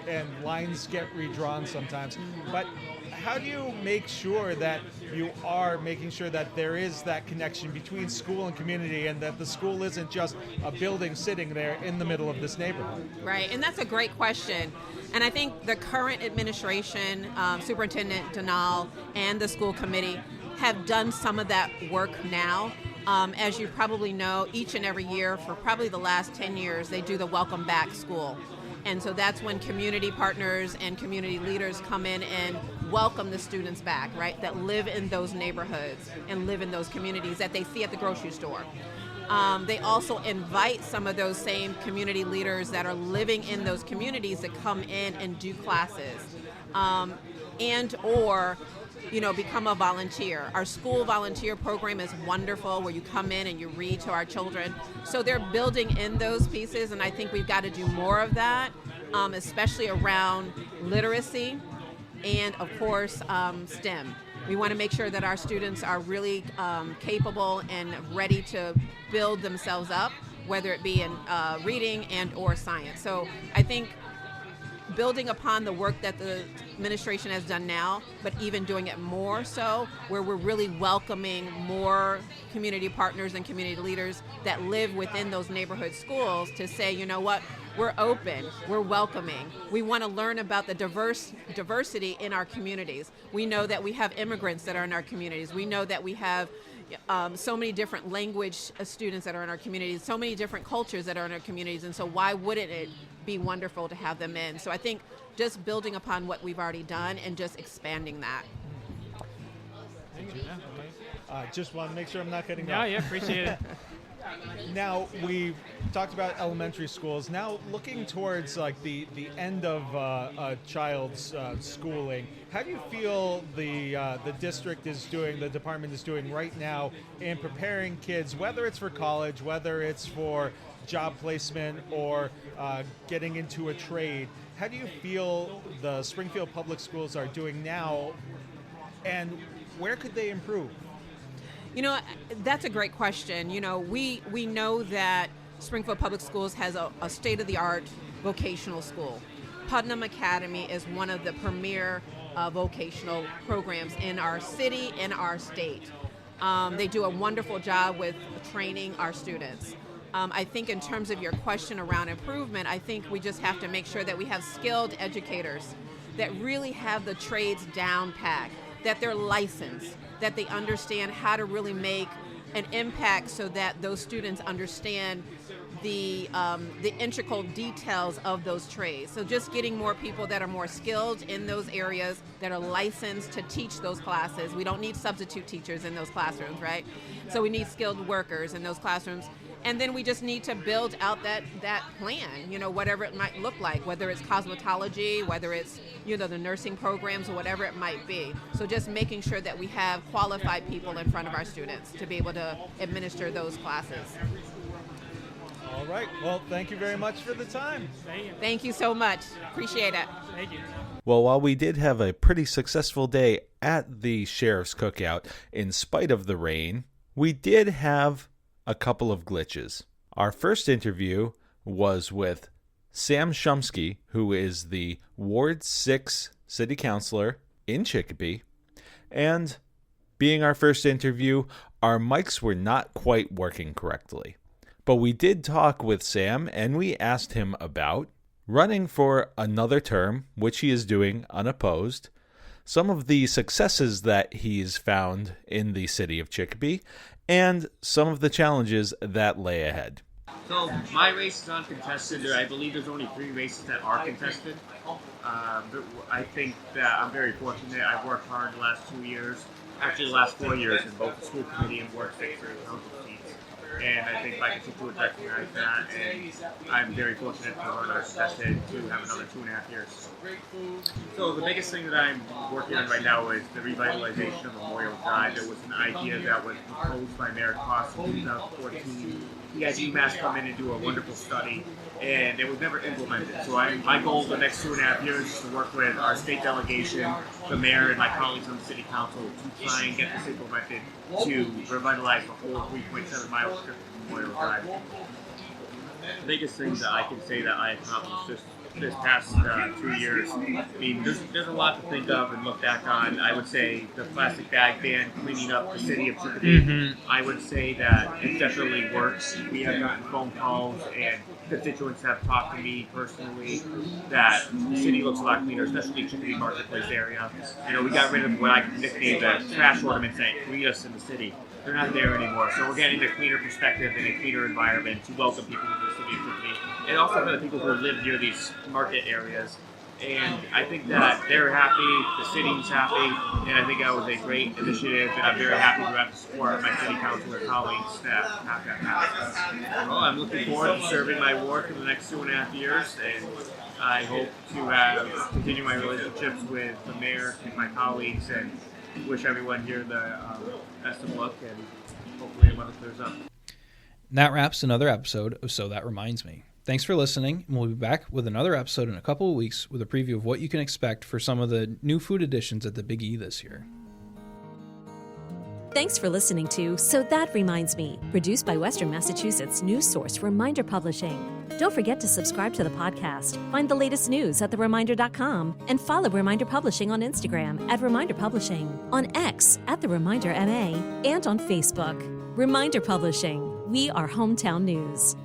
[SPEAKER 13] and lines get redrawn sometimes. But how do you make sure that you are making sure that there is that connection between school and community, and that the school isn't just a building sitting there in the middle of this neighborhood?
[SPEAKER 18] Right, and that's a great question. And I think the current administration, Superintendent Denal, and the school committee have done some of that work now. As you probably know, each and every year for probably the last 10 years, they do the Welcome Back School. And so that's when community partners and community leaders come in and welcome the students back, right, that live in those neighborhoods and live in those communities that they see at the grocery store. They also invite some of those same community leaders that are living in those communities to come in and do classes and or become a volunteer. Our school volunteer program is wonderful, where you come in and you read to our children. So they're building in those pieces, and I think we've got to do more of that, especially around literacy and, of course, STEM. We want to make sure that our students are really capable and ready to build themselves up, whether it be in reading and or science. So I think building upon the work that the administration has done now, but even doing it more so, where we're really welcoming more community partners and community leaders that live within those neighborhood schools to say, you know what, we're open, we're welcoming. We want to learn about the diversity in our communities. We know that we have immigrants that are in our communities. We know that we have so many different language students that are in our communities, so many different cultures that are in our communities, and so why wouldn't it be wonderful to have them in? So I think just building upon what we've already done and just expanding that.
[SPEAKER 13] Just want to make sure I'm not cutting off.
[SPEAKER 19] No, yeah, appreciate it.
[SPEAKER 13] Now, we've talked about elementary schools. Now, looking towards like the end of a child's schooling, how do you feel the district is doing, the department is doing right now in preparing kids, whether it's for college, whether it's for job placement or getting into a trade? How do you feel the Springfield Public Schools are doing now, and where could they improve?
[SPEAKER 18] That's a great question. We know that Springfield Public Schools has a state-of-the-art vocational school. Putnam Academy is one of the premier vocational programs in our city and our state. They do a wonderful job with training our students. I think in terms of your question around improvement, I think we just have to make sure that we have skilled educators that really have the trades down pat, that they're licensed, that they understand how to really make an impact so that those students understand the integral details of those trades. So just getting more people that are more skilled in those areas, that are licensed to teach those classes. We don't need substitute teachers in those classrooms, right? So we need skilled workers in those classrooms. And then we just need to build out that plan, whatever it might look like, whether it's cosmetology, whether it's, the nursing programs or whatever it might be. So just making sure that we have qualified people in front of our students to be able to administer those classes.
[SPEAKER 13] All right. Well, thank you very much for the time.
[SPEAKER 18] Thank you so much. Appreciate it.
[SPEAKER 19] Thank you.
[SPEAKER 20] Well, while we did have a pretty successful day at the Sheriff's Cookout, in spite of the rain, we did have a couple of glitches. Our first interview was with Sam Shumsky, who is the Ward 6 City Councilor in Chicopee. And being our first interview, our mics were not quite working correctly. But we did talk with Sam, and we asked him about running for another term, which he is doing unopposed, some of the successes that he's found in the city of Chicopee, and some of the challenges that lay ahead.
[SPEAKER 21] So my race is uncontested. I believe there's only 3 races that are contested. But I think that I'm very fortunate. I've worked hard the last 2 years, actually the last 4 years in both the school committee and Ward 6 for council seats. And I think my constituents recognize that, and I'm very fortunate to run uncontested to have another 2.5 years. So the biggest thing that I'm working on right now is the revitalization of Memorial Drive. It was an idea that was proposed by Mayor Cocchi in 2014. He had UMass come in and do a wonderful study, and it was never implemented. So my goal the next 2.5 years is to work with our state delegation, the mayor, and my colleagues on the city council to try and get this implemented to revitalize the whole 3.7 mile strip of Memorial Drive. The biggest thing that I can say that I accomplished this past 2 years, I mean, there's a lot to think of and look back on. I would say the plastic bag ban cleaning up the city of Chicopee. I would say that it definitely works. We have gotten phone calls and constituents have talked to me personally that the city looks a lot cleaner, especially Chicopee Marketplace area. You know, we got rid of what I nicknamed the trash ornaments that greet us in the city. They're not there anymore. So we're getting a cleaner perspective and a cleaner environment to welcome people to the city of Chicopee. And also for the people who live near these market areas. And I think that they're happy, the city's happy, and I think that was a great initiative, and I'm very happy to have the support of my city councilor colleagues that have that happen. Well, I'm looking forward to serving my ward for the next 2.5 years, and I hope to continue my relationships with the mayor and my colleagues, and wish everyone here the best of luck, and hopefully a month clears up.
[SPEAKER 1] And that wraps another episode of So That Reminds Me. Thanks for listening, and we'll be back with another episode in a couple of weeks with a preview of what you can expect for some of the new food additions at the Big E this year.
[SPEAKER 22] Thanks for listening to So That Reminds Me, produced by Western Massachusetts news source Reminder Publishing. Don't forget to subscribe to the podcast, find the latest news at thereminder.com, and follow Reminder Publishing on Instagram at Reminder Publishing, on X at The Reminder MA, and on Facebook. Reminder Publishing, we are hometown news.